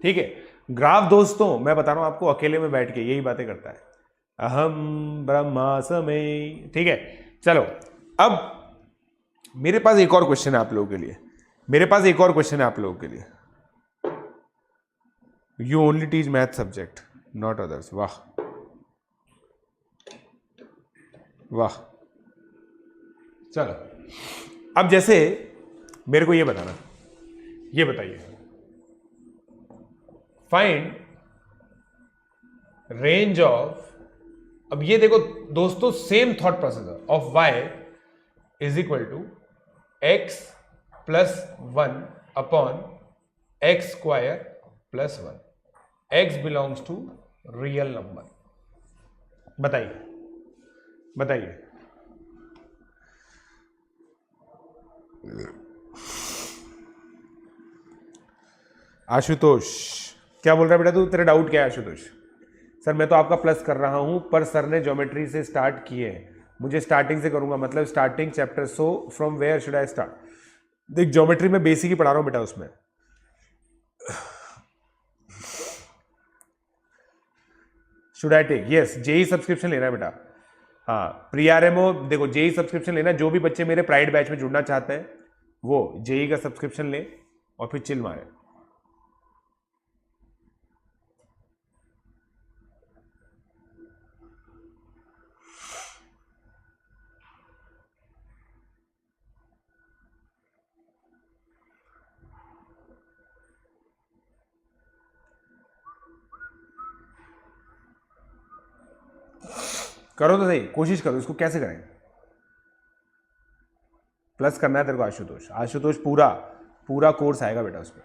ठीक है। ग्राफ दोस्तों मैं बता रहा हूं आपको, अकेले में बैठ के यही बातें करता है, अहम ब्रह्मास्मि, ठीक है। चलो अब मेरे पास एक और क्वेश्चन है आप लोगों के लिए, मेरे पास एक और क्वेश्चन है आप लोगों के लिए। You only teach math subject not others, वाह वाह। चलो अब जैसे मेरे को ये बताना, ये बताइए, फाइंड रेंज ऑफ, अब ये देखो दोस्तों same thought process of y is equal to x plus 1 upon x square plus 1, x belongs to real number. बताइए बताइए, आशुतोष क्या बोल रहा है बेटा तू, तेरा डाउट क्या है आशुतोष? सर मैं तो आपका प्लस कर रहा हूं, पर सर ने ज्योमेट्री से स्टार्ट किए हैं, मुझे स्टार्टिंग से करूंगा, मतलब starting chapter, so from where should I start? देख ज्योमेट्री में बेसिक ही पढ़ा रहा हूं बेटा, उसमें should I take, yes JEE subscription लेना है बेटा। हाँ प्री आरएमओ, देखो जेई सब्सक्रिप्शन लेना, जो भी बच्चे मेरे प्राइड बैच में जुड़ना चाहते हैं वो जेई का सब्सक्रिप्शन ले और फिर चिल मारे। करो तो सही, कोशिश करो, इसको कैसे करें? प्लस करना है तेरे को आशुतोष, आशुतोष पूरा पूरा कोर्स आएगा बेटा उसमें।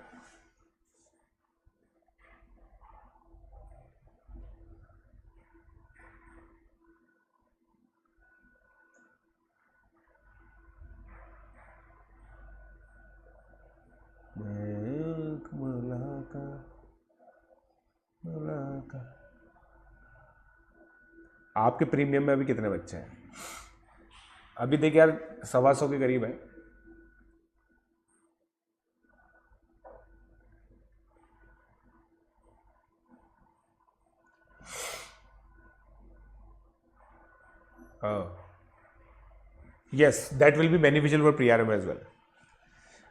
आपके प्रीमियम में अभी कितने बच्चे हैं? अभी देख यार 125 के करीब है। Yes that will be beneficial for pre RM as well.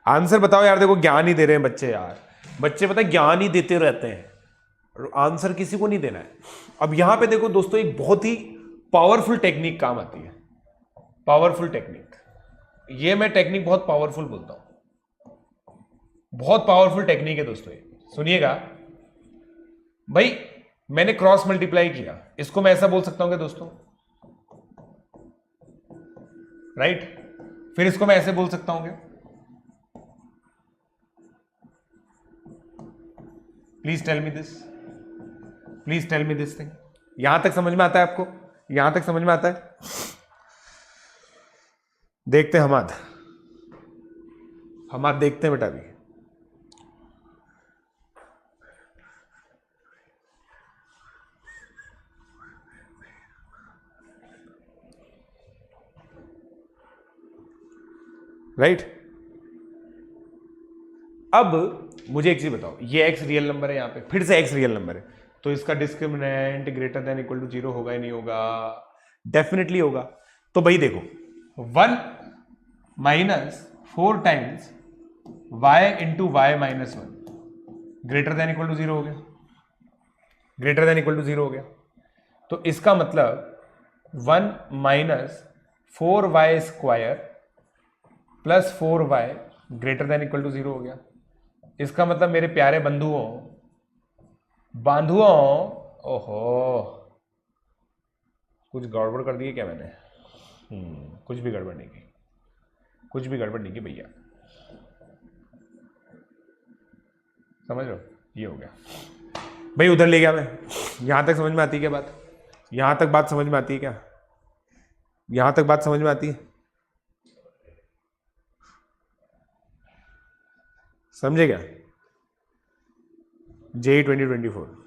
Answer बताओ यार, देखो ज्ञान ही दे रहे हैं बच्चे यार, बच्चे पता है ज्ञान ही देते रहते हैं, आंसर किसी को नहीं देना है। अब यहां पे देखो दोस्तों, एक बहुत ही पावरफुल टेक्निक काम आती है, पावरफुल टेक्निक, ये मैं टेक्निक बहुत पावरफुल बोलता हूं, बहुत पावरफुल टेक्निक है दोस्तों ये, सुनिएगा भाई। मैंने क्रॉस मल्टीप्लाई किया, इसको मैं ऐसा बोल सकता हूं क्या दोस्तों, राइट? फिर इसको मैं ऐसे बोल सकता हूं क्या? Please tell me this, please tell me this thing. यहां तक समझ में आता है आपको? यहां तक समझ में आता है? देखते हैं हमाद देखते हैं बेटा अभी। राइट अब मुझे एक चीज बताओ, ये x रियल नंबर है, यहाँ पे फिर से x रियल नंबर है, तो इसका discriminant greater than equal to 0 होगा ही नहीं होगा? डेफिनेटली होगा। तो भाई देखो 1 minus 4 times y into y minus 1 greater than equal to 0 हो गया, ग्रेटर देन इक्वल टू 0 हो गया। तो इसका मतलब 1 minus 4y square plus 4y greater than equal to 0 हो गया। इसका मतलब मेरे प्यारे बंधुओं, ओहो कुछ गड़बड़ कर दी क्या मैंने? कुछ भी गड़बड़ नहीं की, कुछ भी गड़बड़ नहीं की भैया, समझ लो ये हो गया भाई। उधर ले गया मैं। यहां तक समझ में आती है क्या बात? यहां तक बात समझ में आती है क्या? यहां तक बात समझ में आती है? समझे क्या? JEE 2024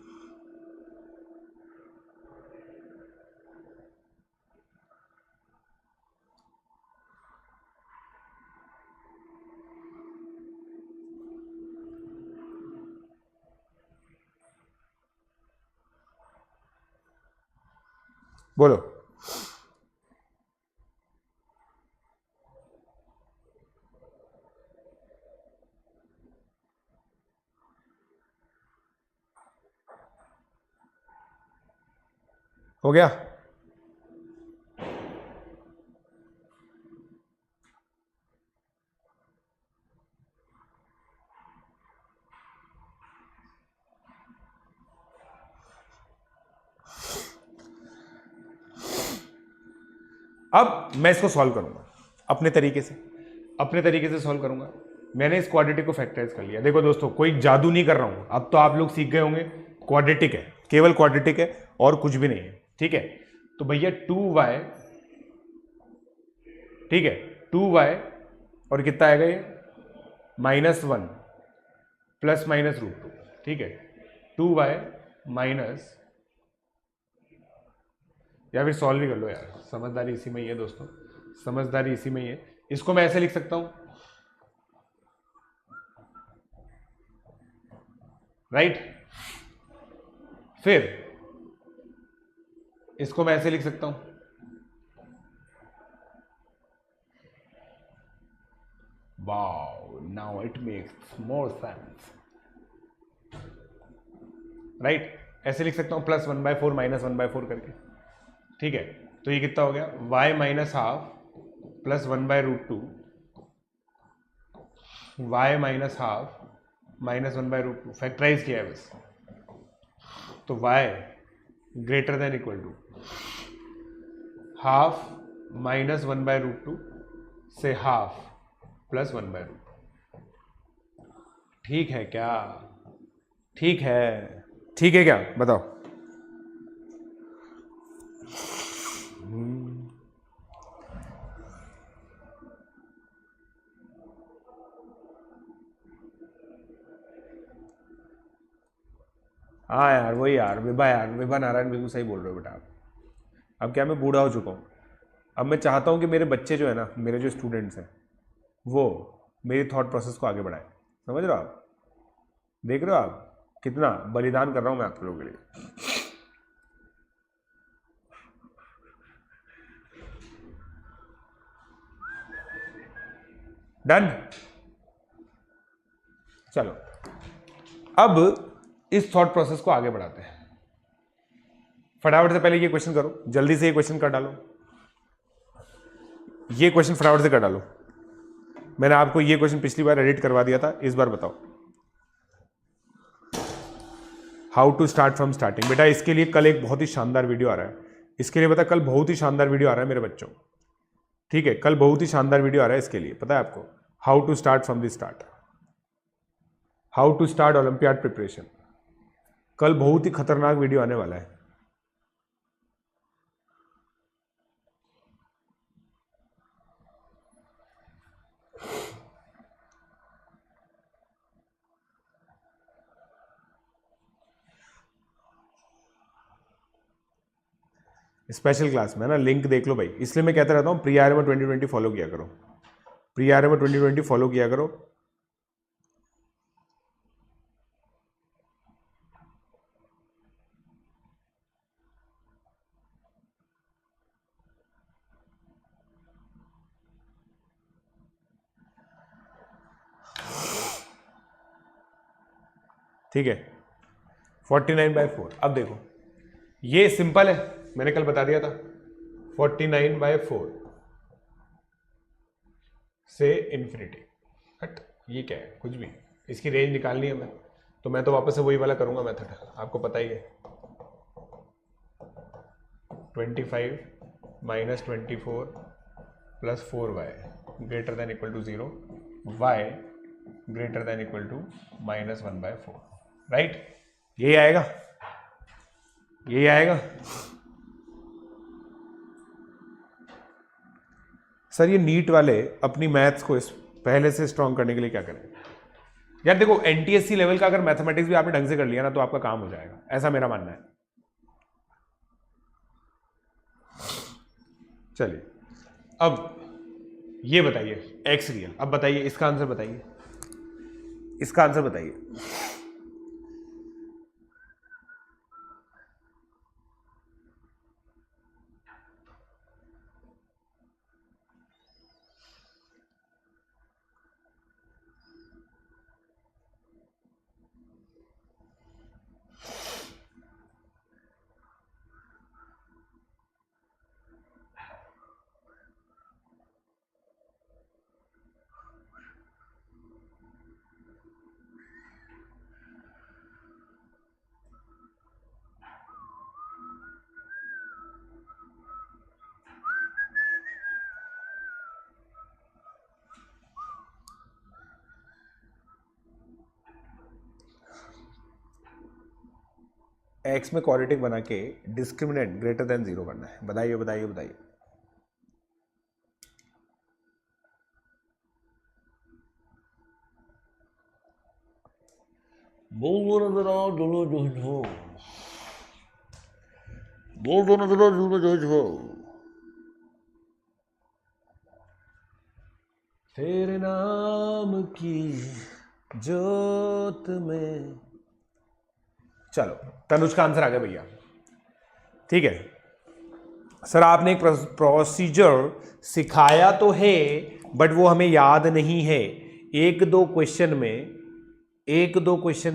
बोलो। हो गया? अब मैं इसको सॉल्व करूंगा अपने तरीके से, अपने तरीके से सॉल्व करूंगा। मैंने इस क्वाड्रेटिक को फैक्टराइज कर लिया। देखो दोस्तों, कोई जादू नहीं कर रहा हूं, अब तो आप लोग सीख गए होंगे क्वाड्रेटिक है, केवल क्वाड्रेटिक है और कुछ भी नहीं है, ठीक है। तो भैया 2y, ठीक है, 2y और कितना आएगा ये -1 प्लस माइनस √2, ठीक है। 2y माइनस, या फिर सॉल्व ही कर लो यार, समझदारी इसी में ही है दोस्तों, समझदारी इसी में ही है। इसको मैं ऐसे लिख सकता हूं, राइट। फिर इसको मैं ऐसे लिख सकता हूं, wow now it makes more sense, right. ऐसे लिख सकता हूं +1/4 -1/4 करके, ठीक है। तो ये कितना हो गया, y minus half plus 1/√2, y minus half minus 1/√2, factorise किया है बस। तो y greater than equal to half minus 1/√2 से हाफ प्लस 1/√2। ठीक है क्या? ठीक है, ठीक है क्या? बताओ। हाँ यार, वही यार, विभा नारायण बिल्कुल सही बोल रहे हो बेटा आप। अब क्या, मैं बूढ़ा हो चुका हूँ, अब मैं चाहता हूँ कि मेरे बच्चे जो है ना, मेरे जो स्टूडेंट्स हैं, वो मेरी थॉट प्रोसेस को आगे बढ़ाएं। समझ रहे हो आप? देख रहे हो आप कितना बलिदान कर रहा हूँ मैं आप लोगों के लिए। डन? चलो अब इस थॉट प्रोसेस को आगे बढ़ाते हैं। फटाफट से पहले ये क्वेश्चन करो, जल्दी से ये क्वेश्चन कर डालो, ये क्वेश्चन फटाफट से कर डालो। मैंने आपको ये क्वेश्चन पिछली बार एडिट करवा दिया था, इस बार बताओ। How to start from starting. बेटा इसके लिए कल एक बहुत ही शानदार वीडियो आ रहा है, इसके लिए पता, कल बहुत ही शानदार वीडियो आ रहा है मेरे बच्चों, ठीक है। कल बहुत ही शानदार वीडियो आ रहा है इसके लिए, पता है आपको, how to start from the start, how to start olympiad preparation. कल बहुत ही खतरनाक वीडियो आने वाला है। स्पेशल क्लास में ना, लिंक देख लो भाई, इसलिए मैं कहता रहता हूँ प्री आर्यमा 2020 फॉलो किया करो, प्री आर्यमा 2020 फॉलो किया करो। ठीक है, 49/4। अब देखो ये सिंपल है, मैंने कल बता दिया था, 49/4 से इन्फिनिटी। हट, ये क्या है, कुछ भी, इसकी रेंज निकालनी है मैं, तो मैं तो वापस से वही वाला करूंगा मेथड, आपको पता ही है। 25 - 24 + 4y greater than equal to 0, y greater than equal to -1/4, right? यही आएगा, यही आएगा। सर ये नीट वाले अपनी मैथ्स को इस पहले से स्ट्रांग करने के लिए क्या करें? यार देखो, एनटीएससी लेवल का अगर मैथमेटिक्स भी आपने ढंग से कर लिया ना तो आपका काम हो जाएगा, ऐसा मेरा मानना है। चलिए अब ये बताइए एक्स रियल, अब बताइए इसका आंसर बताइए, इसका आंसर बताइए। एक्स में क्वाड्रेटिक बना के डिस्क्रिमिनेंट ग्रेटर देन 0 करना है। बताइए बताइए बताइए। बोल दो ना जरा दोनों जो बोल दो ना जरा दोनों जो तेरे नाम की जोत में। चलो तनुज का आंसर आ गया भैया, ठीक है। सर आपने एक प्रोसीजर सिखाया तो है बट वो हमें याद नहीं है। एक दो क्वेश्चन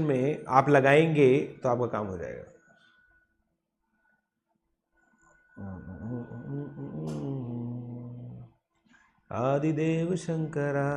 में आप लगाएंगे तो आपका काम हो जाएगा। आदिदेव शंकरा।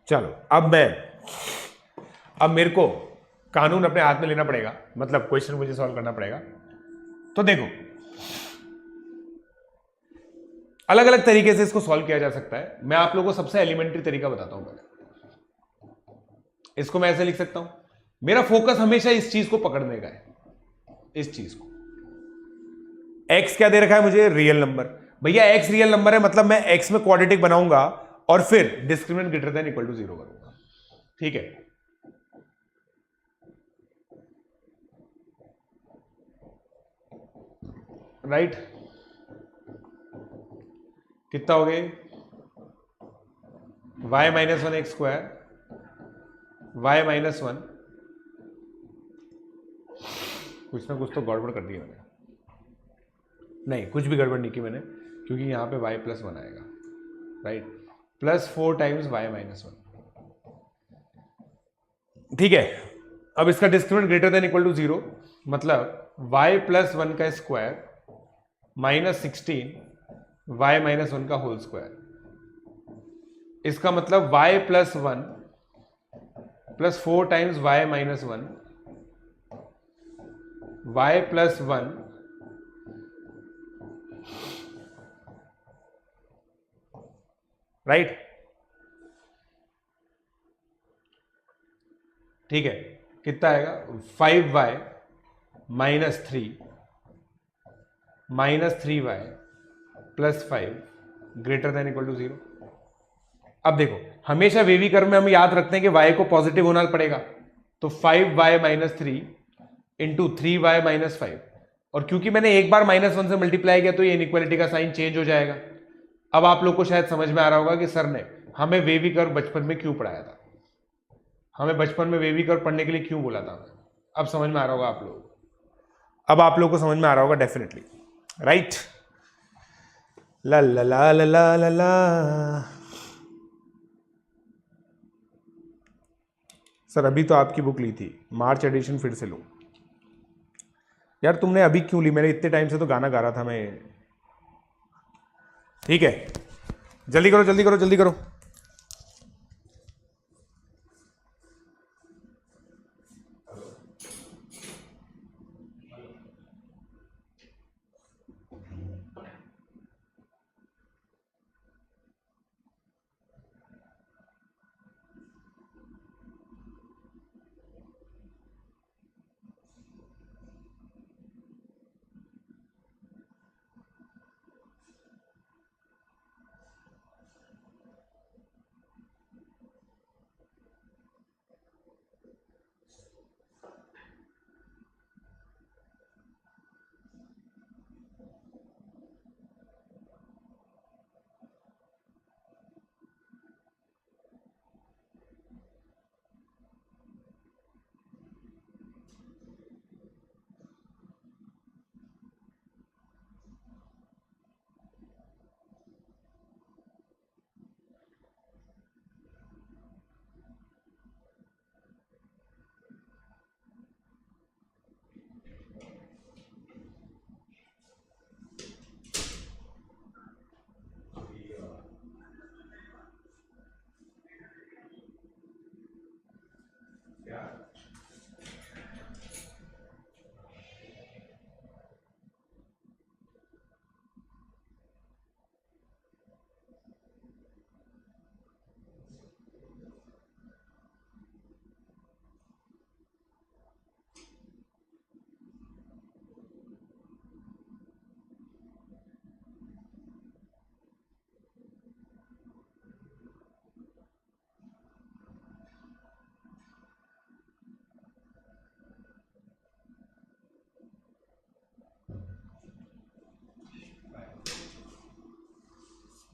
चलो अब मेरे को कानून अपने हाथ में लेना पड़ेगा, मतलब क्वेश्चन मुझे सॉल्व करना पड़ेगा। तो देखो अलग अलग तरीके से इसको सॉल्व किया जा सकता है। मैं आप लोगों को सबसे एलिमेंट्री तरीका बताता हूं पहले। इसको मैं ऐसे लिख सकता हूं, मेरा फोकस हमेशा इस चीज को पकड़ने का है, इस चीज को। एक्स क्या दे रखा है मुझे? Real number. भैया एक्स रियल नंबर है मतलब मैं एक्स में क्वाड्रेटिक बनाऊंगा और फिर discriminant greater than equal to 0 करूंगा, ठीक है। राइट, कितना हो गए? y - 1 x स्क्वायर, y - 1, कुछ ना कुछ तो गड़बड़ कर दिया मैंने। नहीं, कुछ भी गड़बड़ नहीं की मैंने, क्योंकि यहां पे y + 1 आएगा, राइट, +4 टाइम्स y - 1, ठीक है। अब इसका discriminant greater than equal to 0 मतलब y + 1 का स्क्वायर -16 y - 1 का होल स्क्वायर। इसका मतलब y + 1 +4 times y - 1, y + 1 right, ठीक है। कितना आएगा? 5y - 3 -3y + 5 greater than equal to 0। अब देखो, हमेशा वेवी कर्व में हम याद रखते हैं कि y को पॉजिटिव होना पड़ेगा, तो 5y minus three into 3y minus five, और क्योंकि मैंने एक बार -1 से मल्टीप्लाई किया तो ये इनइक्वालिटी का साइन चेंज हो जाएगा। अब आप लोग को शायद समझ में आ रहा होगा कि सर ने हमें वेवी कर्व बचपन में क्यों पढ़ाया था, हमें बचपन में वेवी कर्व पढ़ने के लिए क्यों बोला था। अब समझ में आ रहा होगा आप लोग, अब आप लोग को समझ में आ रहा होगा डेफिनेटली, राइट। ला ला ला ला ला ला ला। सर अभी तो आपकी बुक ली थी, मार्च एडिशन फिर से लो। यार तुमने अभी क्यों ली, मैंने इतने टाइम से तो गाना गा रहा था मैं। ठीक है, जल्दी करो जल्दी करो जल्दी करो।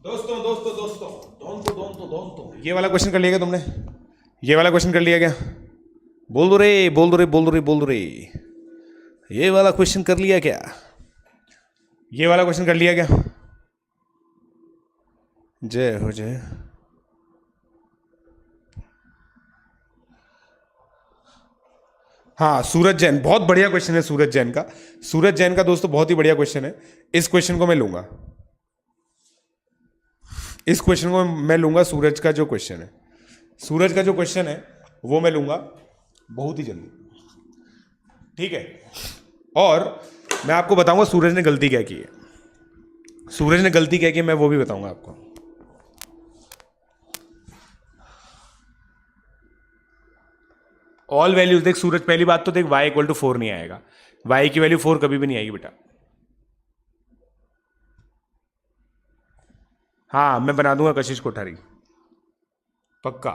दोस्तों दोस्तों दोस्तों ये वाला क्वेश्चन कर लिया क्या तुमने, ये वाला क्वेश्चन कर लिया क्या? बोल दो रे बोल दो रे बोल दो रे बोल दो रे, ये वाला क्वेश्चन कर लिया क्या? ये वाला क्वेश्चन कर लिया क्या? जय हो जय। हाँ सूरज जैन, बहुत बढ़िया क्वेश्चन है सूरज जैन का। सूरज जैन का दोस्तों बहुत ही बढ़िया क्वेश्चन है, इस क्वेश्चन को मैं लूंगा, इस क्वेश्चन को मैं लूंगा। सूरज का जो क्वेश्चन है, सूरज का जो क्वेश्चन है वो मैं लूंगा बहुत ही जल्दी, ठीक है। और मैं आपको बताऊंगा सूरज ने गलती क्या की है, सूरज ने गलती क्या की है मैं वो भी बताऊंगा आपको। ऑल वैल्यूज देख सूरज, पहली बात तो देख y इक्वल टू 4 नहीं आएगा, y की वैल्यू 4 कभी भी नहीं आएगी बेटा। हाँ मैं बना दूंगा कशिश कोठारी, पक्का।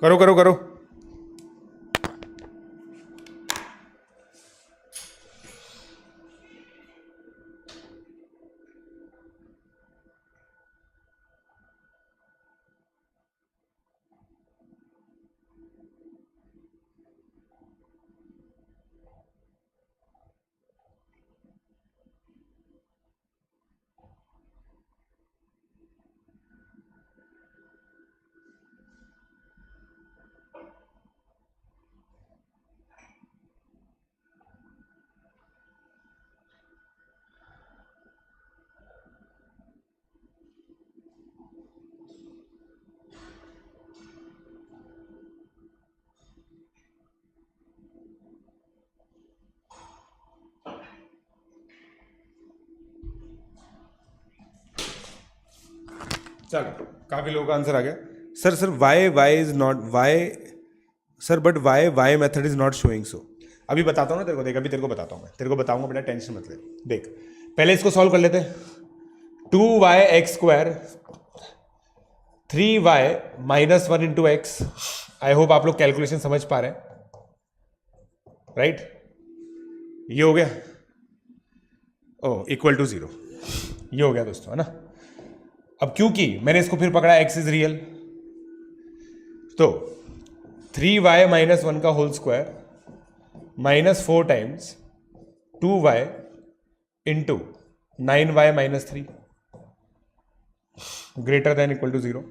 करो करो करो। चलो काफी लोगों का आंसर आ गया। Sir why is not why sir but why method is not showing so. अभी बताता हूँ ना तेरे को, देख अभी तेरे को बताता हूँ, मैं तेरे को बताऊंगा बेटा, टेंशन मत ले। देख पहले इसको सॉल्व कर लेते हैं। 2y(x²) 3y - 1 into x. I hope आप लोग कैलकुलेशन समझ पा रहे हैं, राइट? ये हो गया, ओ इक्वल टू 0, ये हो गया दोस्तों, है ना। अब क्योंकि मैंने इसको फिर पकड़ा x इज रियल, तो 3y - 1 का whole square -4 times 2y into 9y - 3 greater than equal to 0।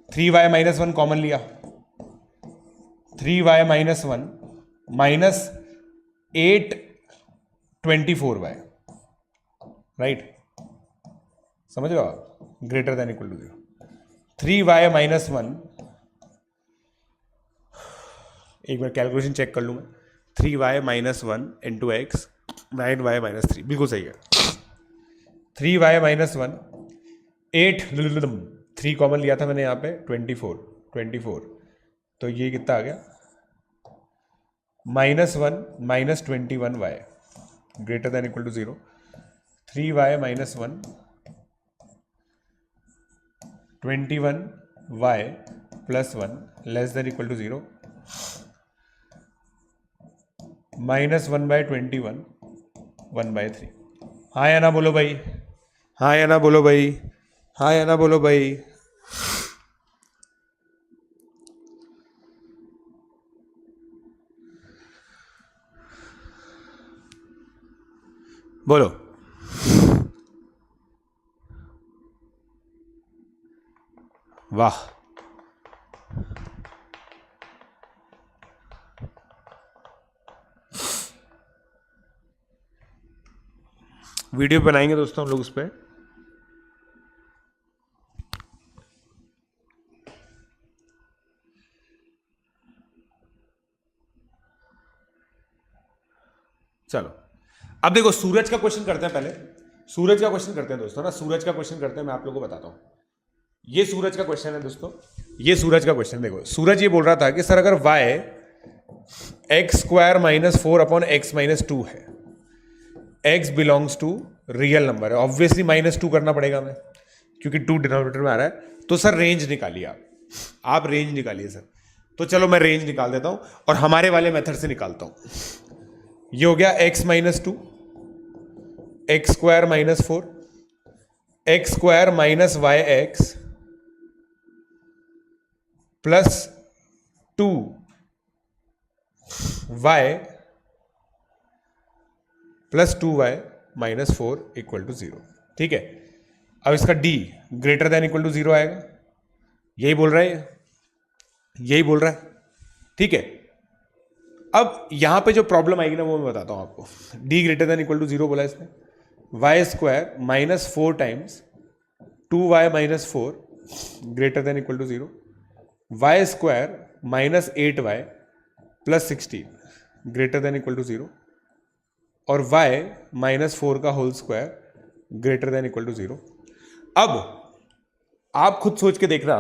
3y - 1 common लिया, 3y - 1 माइनस 824y, राइट? समझ रहे हो आप? Greater than equal to 0। 3y - 1, एक बार कैलकुलेशन चेक कर लूँ मैं। 3y - 1 इंटू एक्स 9y - 3, बिल्कुल सही है। 3y - 1 8 3 कॉमन लिया था मैंने यहाँ पे, 24, तो ये कितना आ गया? -1 - 21y greater than equal to 0। 3y - 1 21y + 1 less than equal to 0। -1/21 1/3। हाँ या ना बोलो भाई, हाँ या ना बोलो भाई, हाँ या ना बोलो भाई। बोलो। वाह, वीडियो बनाएंगे दोस्तों हम लोग उस पर। चलो अब देखो सूरज का क्वेश्चन करते हैं, पहले सूरज का क्वेश्चन करते हैं दोस्तों ना, सूरज का क्वेश्चन करते हैं, मैं आप लोगों को बताता हूं। ये सूरज का क्वेश्चन है दोस्तों, ये सूरज का क्वेश्चन। देखो सूरज ये बोल रहा था कि सर अगर y (x² - 4 / x - 2 है, x belongs to real number है, ऑब्वियसली -2 करना पड़ेगा हमें क्योंकि 2 डिनोमिनेटर में आ रहा है, तो सर रेंज निकालिए आप रेंज निकालिए सर। तो चलो मैं रेंज निकाल देता हूं और हमारे वाले मेथड से निकालता हूं। ये हो गया x - 2 (x² - 4 x² - yx plus 2y + 2y - 4 equal to 0। ठीक है, अब इसका d greater than equal to 0 आएगा, यही बोल रहा है, यही बोल रहा है। ठीक है, अब यहां पे जो प्रॉब्लम आएगी ना वो मैं बताता हूं आपको। d greater than equal to 0 बोला इसने, y² - 4 times 2y - 4 greater than equal to 0, y² - 8y + 16 greater than equal to 0, और y - 4 का whole square greater than equal to 0। अब आप खुद सोच के देखना,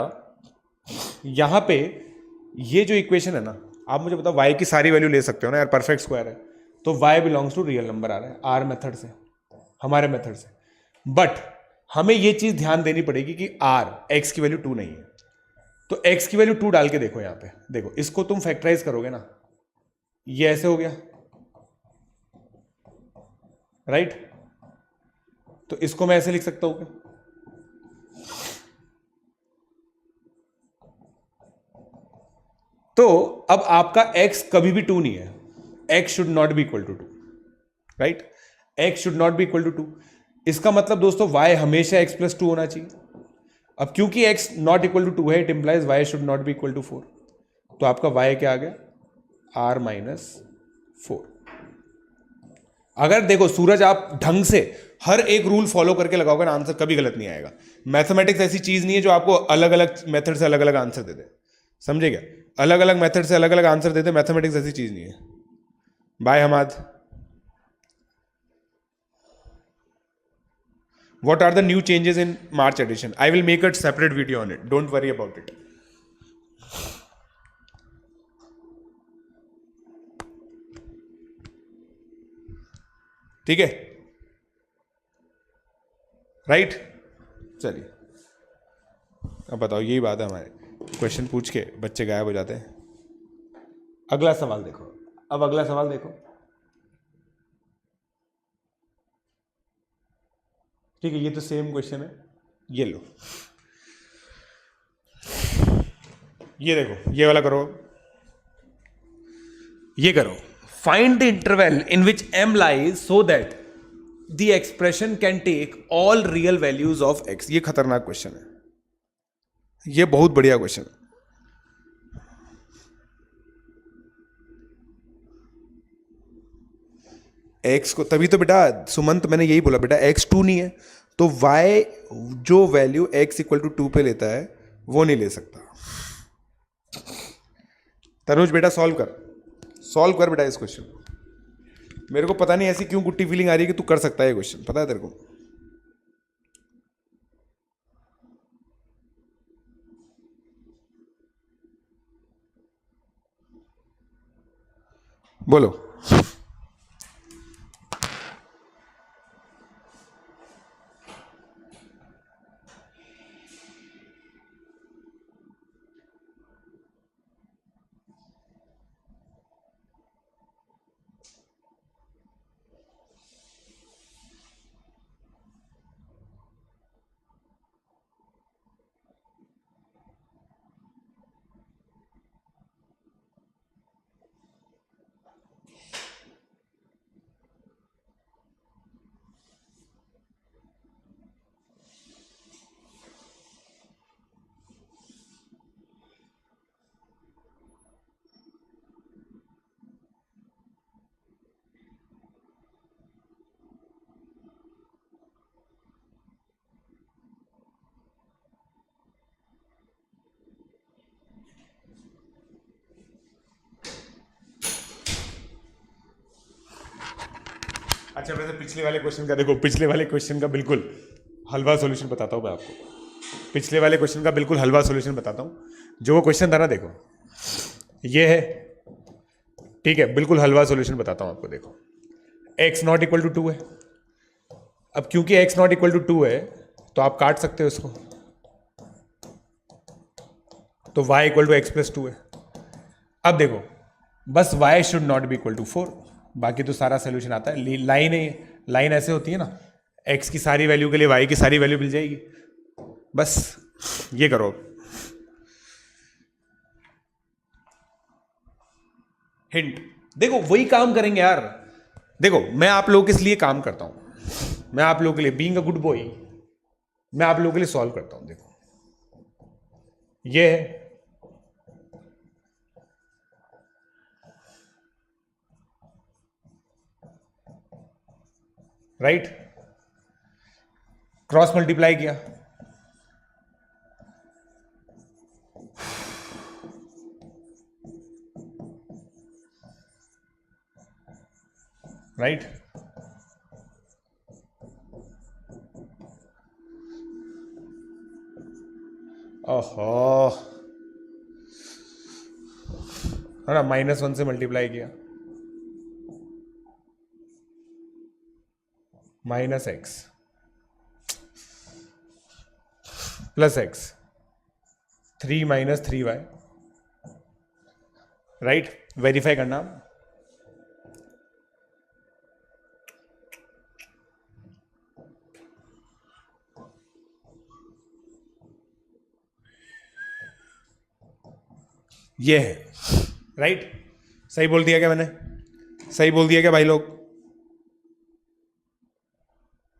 यहां पे ये जो इक्वेशन है ना, आप मुझे बताओ y की सारी वैल्यू ले सकते हो ना यार, परफेक्ट स्क्वायर है, तो y belongs to real number आ रहा है आर मेथड से, हमारे मेथड से। बट हमें ये चीज ध्यान देनी पड़ेगी कि r x की वैल्यू 2 नहीं है, तो x की वैल्यू 2 डाल के देखो यहां पे, देखो इसको तुम फैक्टराइज करोगे ना, ये ऐसे हो गया, राइट? तो इसको मैं ऐसे लिख सकता हूं क्या? तो अब आपका x कभी भी 2 नहीं है, x should not be equal to 2, right? x should not be equal to 2, इसका मतलब दोस्तों y हमेशा x + 2 होना चाहिए। अब क्योंकि x नॉट इक्वल टू 2 है, it implies y should not be equal to 4, तो आपका y क्या आ गया? r - 4। अगर देखो सूरज आप ढंग से हर एक रूल फॉलो करके लगाओगे ना, आंसर कभी गलत नहीं आएगा। मैथमेटिक्स ऐसी चीज नहीं है जो आपको अलग अलग मेथड से अलग अलग आंसर दे दे, समझे क्या? अलग अलग मेथड से अलग अलग आंसर देते, मैथमेटिक्स ऐसी चीज नहीं है। By Hamad, What are the new changes in March edition? I will make a separate video on it. Don't worry about it. ठीक है, राइट? चलिए अब बताओ, यही बात है हमारे, क्वेश्चन पूछ के बच्चे गायब हो जाते हैं। अगला सवाल देखो, अब अगला सवाल देखो, ठीक है, ये तो सेम क्वेश्चन है, ये लो, ये देखो, ये वाला करो, ये करो, find the interval in which m lies so that the expression can take all real values of x। ये खतरनाक क्वेश्चन है, ये बहुत बढ़िया क्वेश्चन है। x को, तभी तो बेटा सुमंत मैंने यही बोला बेटा, x 2 नहीं है तो y जो वैल्यू x इक्वल टू 2 पे लेता है वो नहीं ले सकता। तनुज बेटा सॉल्व कर बेटा इस क्वेश्चन। मेरे को पता नहीं ऐसी क्यों गुट्टी फीलिंग आ रही है कि तू कर सकता है ये क्वेश्चन, पता है तेरे को? बोलो। अच्छा, वैसे पिछले वाले क्वेश्चन का देखो, पिछले वाले क्वेश्चन का बिल्कुल हलवा सॉल्यूशन बताता हूँ मैं आपको। पिछले वाले क्वेश्चन का बिल्कुल हलवा सॉल्यूशन बताता हूँ। जो वो क्वेश्चन था ना, देखो ये है, ठीक है, बिल्कुल हलवा सॉल्यूशन बताता हूँ आपको। देखो x नॉट इक्वल टू 2 है। अब क्योंकि x नॉट इक्वल टू 2 है तो आप काट सकते हो इसको, तो y equal to x plus 2 है। अब देखो बस y should not be equal to 4, बाकी तो सारा सोल्यूशन आता है। लाइन ऐसे होती है ना, x की सारी वैल्यू के लिए y की सारी वैल्यू मिल जाएगी। बस ये करो, हिंट देखो, वही काम करेंगे यार। देखो मैं आप लोगों के लिए काम करता हूं, मैं आप लोगों के लिए बीइंग अ गुड बॉय, मैं आप लोगों के लिए सॉल्व करता हूं। देखो ये है, राइट, क्रॉस मल्टीप्लाई किया, राइट, ओहो, है ना, -1 से मल्टीप्लाई किया, -x plus x, 3 - 3y, right, verify करना। ये है, राइट, सही बोल दिया क्या मैंने? सही बोल दिया क्या भाई लोग?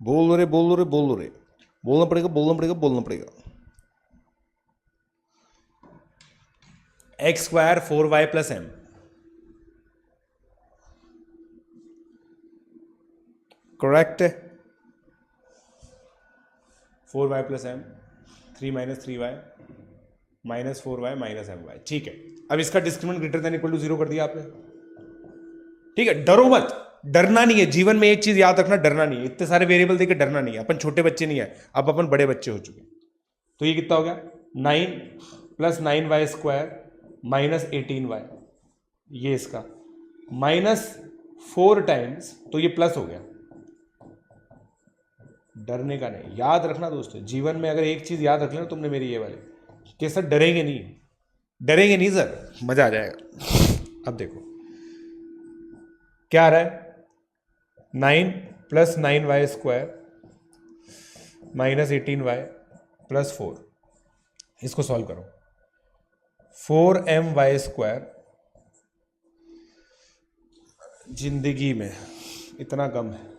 बोल रहे बोलना पड़ेगा। x square 4y plus m, correct है। 4y plus m, 3 - 3y -4y -my, ठीक है। अब इसका discriminant greater than equal to 0 कर दिया आपने, ठीक है। डरो मत, डरना नहीं है जीवन में, एक चीज याद रखना, डरना नहीं है, इतने सारे वेरिएबल देके डरना नहीं है। अपन छोटे बच्चे नहीं है, अब अपन बड़े बच्चे हो चुके। तो ये कितना हो गया 9 + 9y² -18y, ये इसका -4 टाइम्स, तो ये प्लस हो गया। डरने का नहीं, याद रखना दोस्तों, जीवन में अगर एक चीज याद रख लेना तुमने मेरी ये वाली, कि सर डरेंगे नहीं, डरेंगे नहीं सर, मजा आ जाएगा। अब देखो क्या आ रहा है, 9 + 9y² -18y + 4, इसको सॉल्व करो। 4my², जिंदगी में इतना कम है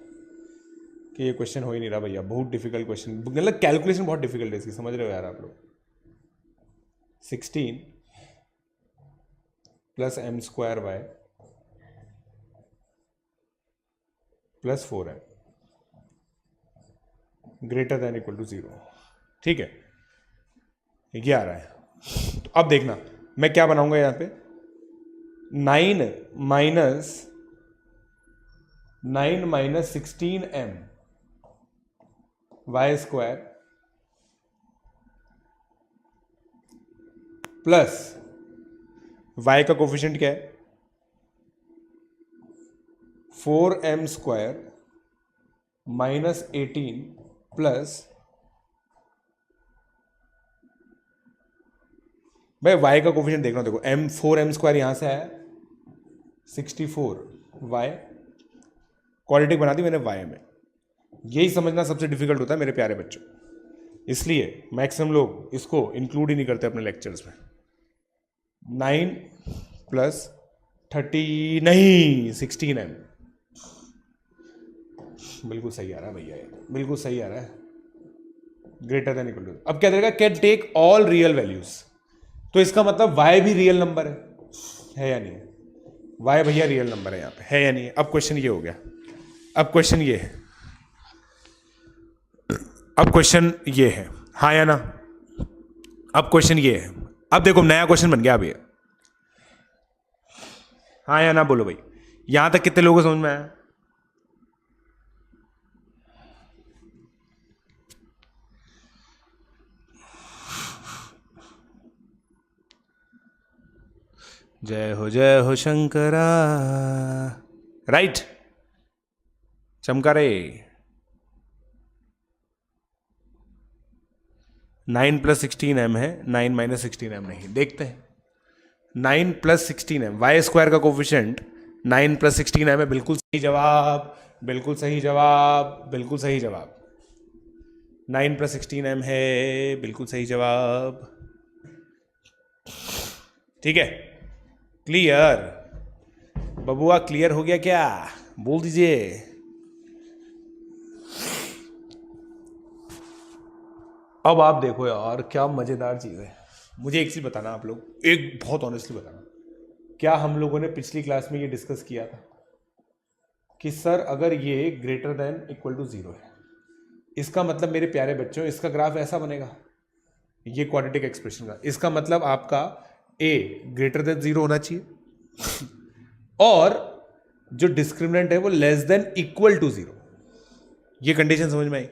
कि ये क्वेश्चन हो ही नहीं रहा भैया, बहुत डिफिकल्ट क्वेश्चन, मतलब कैलकुलेशन बहुत डिफिकल्ट है इसकी, समझ रहे हो यार आप लोग। 16 + m²y + 4m > 0, ठीक है, ये आ रहा है। तो अब देखना मैं क्या बनाऊंगा यहां पे, 9 - 16m y² प्लस y का कोफिशिएंट क्या है 4m² -18 प्लस, भाई y का कोफिशिएंट देखना, देखो 4m² यहां से आया 64y, क्वालिटी बना दी मैंने y में। यही समझना सबसे डिफिकल्ट होता है मेरे प्यारे बच्चों, इसलिए मैक्सिमम लोग इसको इंक्लूड ही नहीं करते अपने लेक्चर्स में। 9 + 30 नहीं 16m, बिल्कुल सही आ रहा है भैया, ये बिल्कुल सही आ रहा है, > अब क्या देगा, can take all real values, तो इसका मतलब y भी रियल नंबर है या नहीं है, y भैया रियल नंबर है यहां पे, है या नहीं है। अब क्वेश्चन ये हो गया, अब क्वेश्चन ये है, अब क्वेश्चन ये है, हाँ या ना, अब क्वेश्चन ये है। अब देखो नया क्वेश्चन बन गया, अब ये हाँ या ना बोलो भाई, यहां तक कितने लोगों को समझ में आया। जय हो शंकरा, राइट, चमका रे। 9 + 16m है, 9 - 16m नहीं, देखते हैं। 9 + 16m, y² का कोफिशिएंट 9 + 16m है, बिल्कुल सही जवाब, बिल्कुल सही जवाब, बिल्कुल सही जवाब, 9 + 16m है, बिल्कुल सही जवाब, ठीक है। क्लियर बबुआ, क्लियर हो गया क्या, बोल दीजिए। अब आप देखो यार क्या मजेदार चीज है, मुझे एक चीज बताना आप लोग, एक बहुत ऑनेस्टली बताना, क्या हम लोगों ने पिछली क्लास में ये डिस्कस किया था कि सर अगर ये > 0 है, इसका मतलब मेरे प्यारे बच्चों इसका ग्राफ ऐसा बनेगा, ये क्वाड्रेटिक एक्सप्रेशन का, इसका मतलब आपका a > 0 होना चाहिए और जो डिस्क्रिमिनेंट है वो <= 0, ये कंडीशन समझ में आई।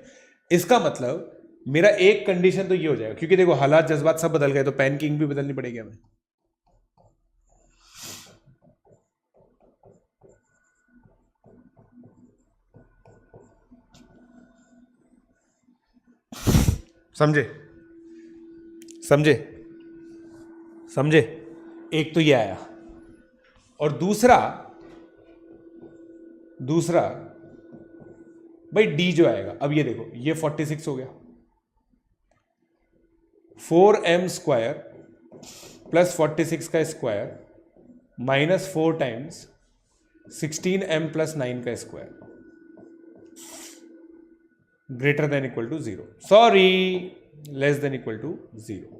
इसका मतलब मेरा एक कंडीशन तो ये हो जाएगा, क्योंकि देखो हालात जज्बात सब बदल गए, तो पेन की इंक भी बदलनी पड़ेगी हमें। समझे समझे समझे, एक तो ये आया, और दूसरा भाई d जो आएगा, अब ये देखो ये 46 हो गया, 4m² + 46 का स्क्वायर -4 टाइम्स 16m + 9 का स्क्वायर > 0, सॉरी <= 0,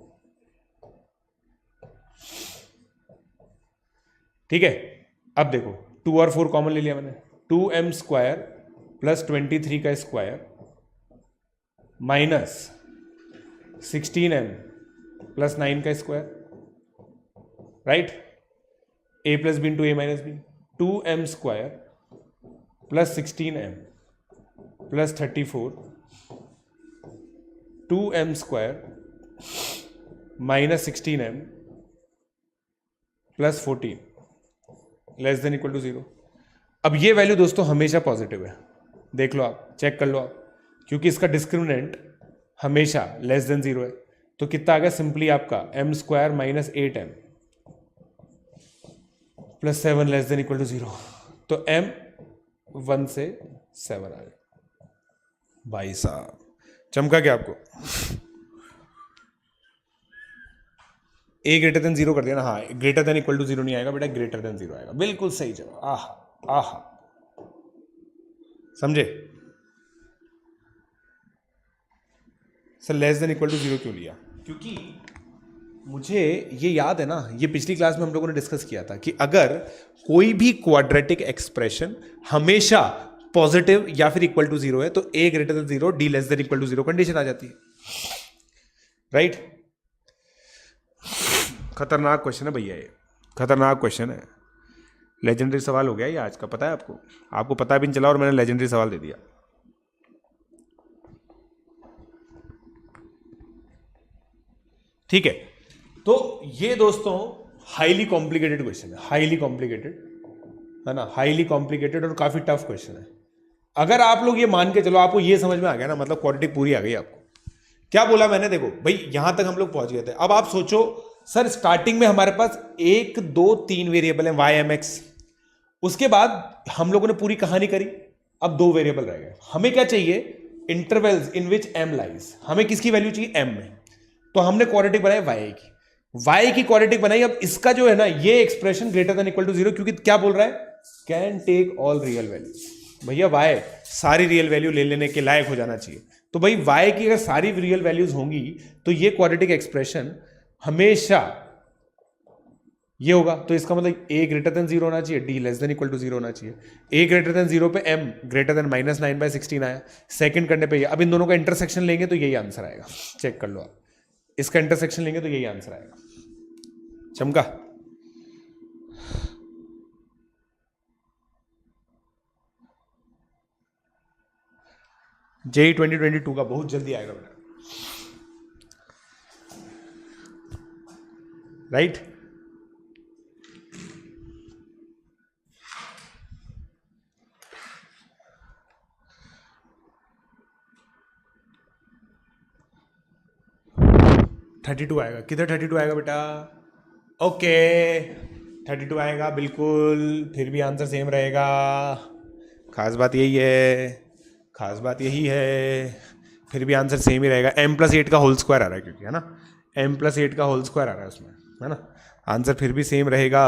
ठीक है। अब देखो 2 और 4 कॉमन ले लिया मैंने, 2m² + 23 का स्क्वायर -16m + 9 का square, right, a + b × a - b, 2m² plus 16m plus 34 2m square minus 16m plus 14 less than equal to 0। अब ये वैल्यू दोस्तों हमेशा पॉजिटिव है, देख लो आप, चेक कर लो आप, क्योंकि इसका डिस्क्रिमिनेंट हमेशा लेस देन 0 है। तो कितना आ गया सिंपली आपका m square minus 8m plus 7 less than equal to 0। तो m 1 से 7 आ गया। भाई साहब चमका क्या आपको? a ग्रेटर देन 0 कर दिया ना? हाँ, ग्रेटर देन इक्वल टू 0 नहीं आएगा बेटा, ग्रेटर देन 0 आएगा। बिल्कुल सही जवाब। आह आह, समझे sir? Less than equal to 0 क्यों लिया? क्योंकि मुझे ये याद है ना, ये पिछली क्लास में हम लोगों ने डिस्कस किया था कि अगर कोई भी क्वाड्रेटिक एक्सप्रेशन हमेशा पॉजिटिव या फिर इक्वल टू 0 है तो a greater than 0 d less than equal to 0 condition आ जाती है, राइट? खतरनाक क्वेश्चन है भैया, ये खतरनाक क्वेश्चन है। लेजेंडरी सवाल हो गया ये आज का, पता है आपको? आपको पता भी नहीं चला और मैंने लेजेंडरी सवाल दे दिया। ठीक है, तो ये दोस्तों हाईली कॉम्प्लिकेटेड क्वेश्चन है, हाईली कॉम्प्लिकेटेड है ना, हाईली कॉम्प्लिकेटेड और काफी टफ क्वेश्चन है। अगर आप लोग ये मान के चलो, आपको ये समझ में आ गया ना, मतलब क्वाड्रेटिक पूरी आ गई आपको। क्या बोला मैंने? देखो भाई, यहां तक हम लोग पहुंच गए थे। अब आप सोचो सर, स्टार्टिंग में हमारे पास 1 2 3 वेरिएबल है y m x, उसके बाद हम लोगों ने पूरी कहानी करी, अब 2 वेरिएबल रह गए। हमें क्या चाहिए? इंटरवल्स इन विच m लाइज। हमें किसकी वैल्यू चाहिए? m में। तो हमने क्वाड्रेटिक बनाई y की क्वाड्रेटिक बनाई। अब इसका जो है ना, ये expression greater than equal to 0, क्योंकि क्या बोल रहा है? Can take all real values. भैया y सारी रियल वैल्यू ले लेने के लायक हो जाना चाहिए। तो भाई y की अगर सारी रियल वैल्यूज होंगी तो ये क्वाड्रेटिक एक्सप्रेशन हमेशा ये होगा। तो इसका मतलब a ग्रेटर देन 0 होना चाहिए, d less than equal to 0 होना चाहिए। a ग्रेटर देन 0 पे m ग्रेटर देन माइनस 9/16 आया। सेकंड करने पे ये, अब इन दोनों का इंटरसेक्शन लेंगे तो यही आंसर आएगा। चेक कर लो आप, इसका इंटरसेक्शन लेंगे तो यही आंसर आएगा। चमका? JEE 2022 का बहुत जल्दी आएगा बेटा, राइट? थर्टी टू आएगा। किधर 32 आएगा बेटा? ओके 32 आएगा बिल्कुल, फिर भी आंसर सेम रहेगा। खास बात यही है, खास बात यही है, फिर भी आंसर सेम ही रहेगा। m प्लस 8 का होल स्क्वायर आ रहा है, क्योंकि है ना, m प्लस 8 का होल स्क्वायर आ रहा है उसमें, है ना, आंसर फिर भी सेम रहेगा।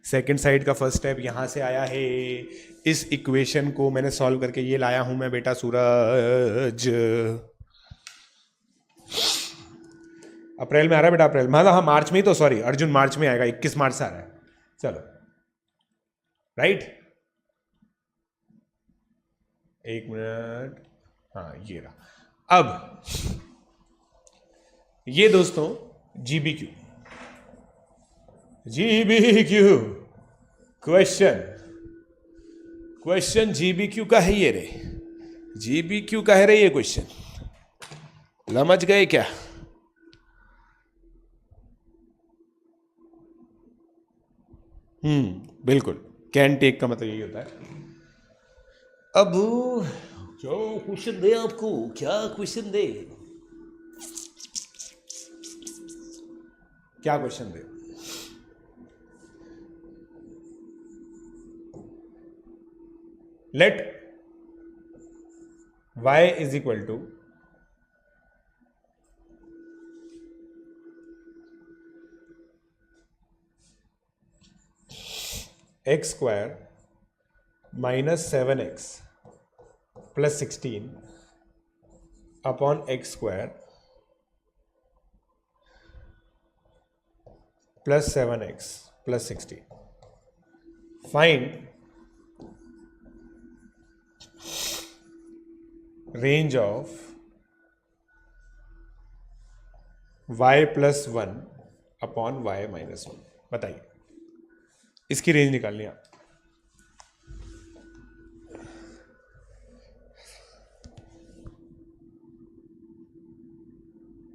सेकंड साइड का फर्स्ट स्टेप यहाँ से आया है। इस इक्वेशन को मैंने सॉल्व करके ये लाया हूं मैं बेटा सूरज। अप्रैल में आ रहा है बेटा, अप्रैल में, हाँ मार्च में ही, तो सॉरी अर्जुन मार्च में आएगा, 21 मार्च से आ रहा है। चलो राइट, एक मिनट, हाँ ये रहा। अब ये दोस्तों GBQ क्वेश्चन GBQ का है ये रे, GBQ का है रे ये क्वेश्चन। समझ गए क्या? बिल्कुल, कैन टेक का मतलब यही होता है। अब क्या क्वेश्चन दे आपको? क्या क्वेश्चन दे? क्या क्वेश्चन दे? Let y is equal to x square minus 7x plus 16 upon x square plus 7x plus 16। Find range of y plus 1 upon y minus 1। बताइए, इसकी रेंज निकालनी है आप।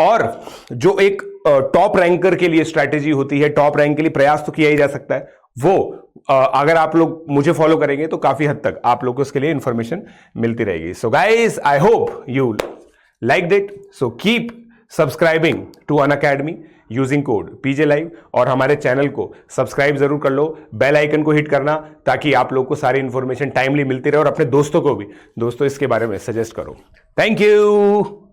और जो एक टॉप रैंकर के लिए स्ट्रैटेजी होती है, टॉप रैंक के लिए प्रयास तो किया ही जा सकता है, वो अगर आप लोग मुझे फॉलो करेंगे तो काफी हद तक आप लोग को उसके लिए इंफॉर्मेशन मिलती रहेगी. So guys, I hope you like it. So keep subscribing to Unacademy using code PJ Live और हमारे चैनल को सब्सक्राइब जरूर कर लो, बेल आइकन को हिट करना ताकि आप लोग को सारी इंफॉर्मेशन टाइमली मिलती रहे और अपने दोस्तों को भी, दोस्तों इसके बारे में सजेस्ट करो. Thank you.